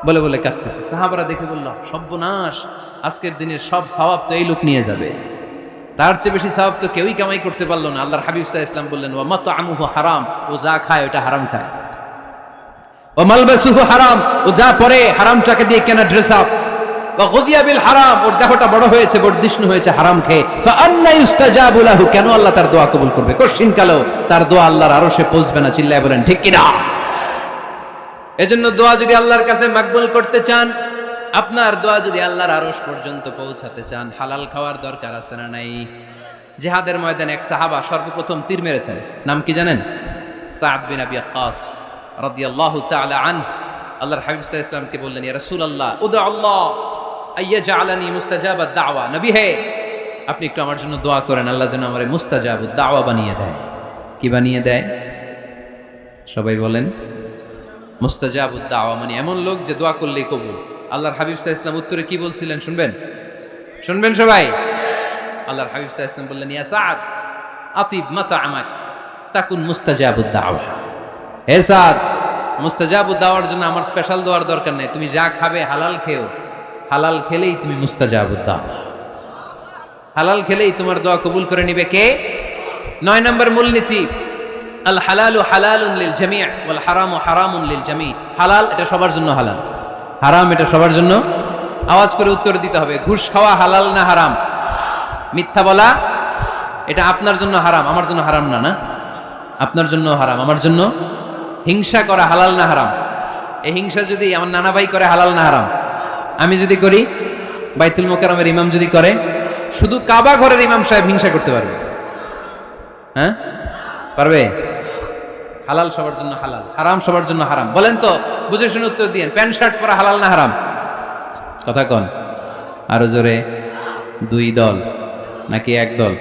A: বলে বলে কাঁদতেছে। সাহাবারা দেখে বলল, সর্বনাশ, আজকের দিনের সব সওয়াব তো এই লোক নিয়ে যাবে, তার চেয়ে বেশি সওয়াব তো কেউই কামাই করতে পারলো না। আল্লাহর হাবিব সাল্লাল্লাহু আলাইহি ওয়াসাল্লাম বললেন, ওয়া মাতআমুহু হারাম, ও যা খায় ওটা হারাম খায়। ওয়া মালবাসুহু হারাম, ও যা পরে হারাম টাকা দিয়ে কেনা ড্রেস আপ। ওয়া গুযিয়া বিল হারাম, ওর দেহটা বড় হয়েছে, বর্ধিষ্ণু হয়েছে হারাম খেয়ে। ফা আন্না ইউস্তাজাবু লাহু, কেন আল্লাহ তার দোয়া কবুল করবে? কোশ্চিন কালেও তার দোয়া আল্লাহর আরশে পৌঁছবে না। চিল্লায় বলেন ঠিক কিনা? এজন্য দোয়া যদি আল্লাহর কাছে মাকবুল করতে চান, আপনার দোয়া যদি আল্লাহর আরশ পর্যন্ত পৌঁছাতে চান, হালাল খাওয়ার দরকার আছে না নাই? জিহাদের ময়দানে এক সাহাবা সর্বপ্রথম তীর মেরেছেন, নাম কি জানেন? সাদ বিন আবি ওয়াক্কাস রাদিয়াল্লাহু তাআলা আনহু। আল্লাহর হাবিব সাল্লাল্লাহু আলাইহি ওয়াসাল্লাম কে বললেন, ইয়া রাসূলুল্লাহ উদু আল্লাহ আইয়াজআলানি মুস্তাজাবাদ দাওয়া। নবী হে, আপনি একটু আমার জন্য দোয়া করেন, আল্লাহ যেন আমারে মুস্তাজাবুদ দাওয়া বানিয়ে দেয়। কি বানিয়ে দেয়? সবাই বলেন। মুস্তাজাবুদ দাওয়া মানে এমন লোক যে দোয়া করলেই কবুল। আল্লাহর হাবিব সাল্লাল্লাহু আলাইহি ওয়াসাল্লাম উত্তরে কি বলছিলেন শুনবেন? শুনবেন সবাই? আল্লাহর হাবিব সাল্লাল্লাহু আলাইহি ওয়াসাল্লাম বললেন, ইয়া সাদ আতিব মাতআমাক তাকুন মুস্তাজাবুদ দাওয়া। হে সাদ, মুস্তাজাবুদ দাওয়ার জন্য আমার স্পেশাল দোয়ার দরকার নেই, তুমি যা খাবে হালাল খেও, হালাল খেলেই তুমি মুস্তাজাবুদ দাওয়া। হালাল খেলেই তোমার দোয়া কবুল করে নিবে কে? 9 নম্বর মূলনীতি, আল হালালু হালালুন লিল জামি' ওয়াল হারামু হারামুন লিল জামি'। হালাল এটা সবার জন্য হালাল, হারাম এটা সবার জন্য। আওয়াজ করে উত্তর দিতে হবে, ঘুষ খাওয়া হালাল না হারাম? মিথ্যা বলা এটা আপনার জন্য হারাম, আমার জন্য হারাম না? না, আপনার জন্য হারাম, আমার জন্য। হিংসা করা হালাল না হারাম? এই হিংসা যদি আমার নানা ভাই করে হালাল না হারাম? আমি যদি করি, বাইতুল মোকাররমের ইমাম যদি করে, শুধু কাবা ঘরের ইমাম সাহেব হিংসা করতে পারবে? হ্যাঁ, পারবে? হালাল সবার জন্য হালাল, হারাম সবার জন্য হারাম। বলেন তো, বুঝে শুনে উত্তর দিয়েন, প্যান্ট শার্ট পরা হালাল না হারাম? কথা কন আরো জোরে। 2 দল নাকি 1 দল?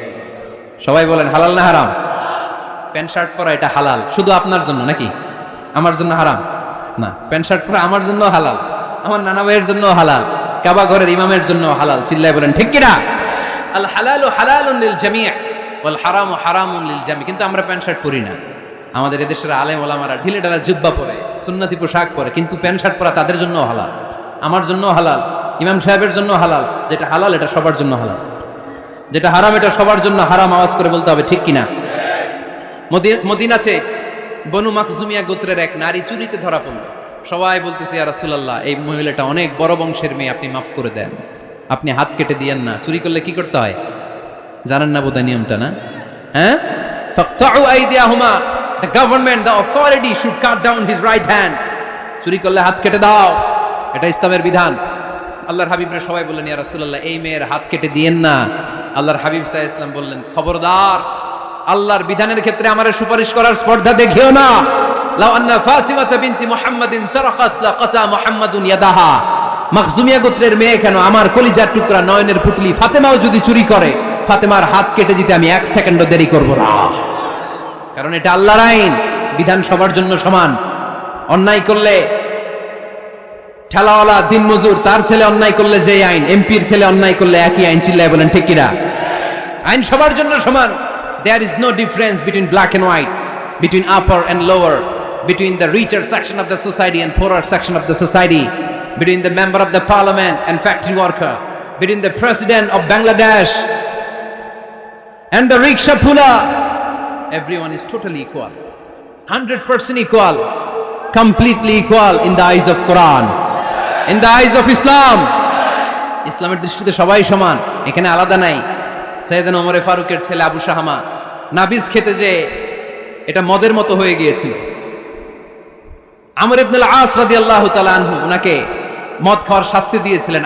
A: সবাই বলেন হালাল না হারাম? প্যান্ট শার্ট পরা এটা হালাল শুধু আপনার জন্য নাকি আমার জন্য হারাম? না, প্যান্ট শার্ট পরা আমার জন্য হালাল, আমার নানা ভাইয়ের জন্য হালাল, কাবা ঘরের ইমামের জন্য হালাল। চিল্লায় বলেন ঠিক কিনা? আল হালালু হালালুন লিল জামি' ওয়াল হারামু হারামুন লিল জামি'। কিন্তু আমরা প্যান্ট শার্ট পরি না। আমাদের এদেশের আলেম ওলামারা ঢিলে ঢালা জুব্বা পরে, সুন্নতি পোশাক পরে, কিন্তু প্যান্ট শার্ট পরা তাদের জন্য হালাল, আমার জন্য হালাল, ইমাম সাহেবের জন্য হালাল। যেটা হালাল এটা সবার জন্য হালাল, যেটা হারাম এটা সবার জন্য হারাম। আওয়াজ করে বলতে হবে ঠিক কিনা? মদিনাতে বনু মাখজুমিয়া গোত্রের এক নারী চুরিতে ধরা পড়ল। সবাই বলতেছে, ইয়া রাসূলুল্লাহ, এই মহিলাটা অনেক বড় বংশের মেয়ে, আপনি মাফ করে দেন, আপনি হাত কেটে দিয়েন না। চুরি করলে কি করতে হয় জানেন না বোধহয় নিয়মটা, না? হ্যাঁ, ফাকতাউ আইদিয়াহুমা, the government, the authority should cut down his right hand. চুরি করলে হাত কেটে দাও, এটা ইসলামের বিধান। আল্লাহর হাবিবরা সবাই বললেন, ইয়া রাসূলুল্লাহ, এই মেয়ের হাত কেটে দিয়েন না। আল্লাহর হাবিব সাল্লাল্লাহু আলাইহি ওয়াসাল্লাম বললেন, খবরদার, আল্লাহর বিধানের ক্ষেত্রে আমারে সুপারিশ করার স্পর্ধা দেখিও না। লাউ আন্না ফাতিমা বিনতি মুহাম্মাদিন সারাকাত লাকাতা মুহাম্মাদুন ইয়াদাহা। মাখজুমিয়া গোত্রের মেয়ে কেন, আমার কলিজার টুকরা নয়নের পুতলি ফাতেমাও যদি চুরি করে, ফাতেমার হাত কেটে দিতে আমি 1 সেকেন্ডও দেরি করব না। কারণ এটা আল্লাহর আইন, বিধান সবার জন্য সমান। অন্যায় করলে ঠেলাওয়ালা দিনমজুর, তার ছেলে অন্যায় করলে যে আইন, এমপির ছেলে অন্যায় করলে একই আইন। চিল্লায় বলেন ঠিক কিনা? আইন সবার জন্য সমান। There is no difference between black and white, between upper and lower, between the richer section of the society and poorer section of the society, between the member of the parliament and factory worker, between the president of Bangladesh and the rickshaw puller. Everyone is totally equal, 100% equal, completely equal in the eyes of Quran, in the eyes of Islam. ইসলামের দৃষ্টিতে সবাই সমান, এখানে আলাদা নাই। সাইয়েদনা ওমর ফারুকের ছেলে আবু শাহামা নাবিজ খেতে যে এটা মদের মতো হয়ে গিয়েছিল। আমর ইবনে আল আস রাদিয়াল্লাহু তাআলা আনহু ওনাকে মদ খাওয়ার শাস্তি দিয়েছিলেন।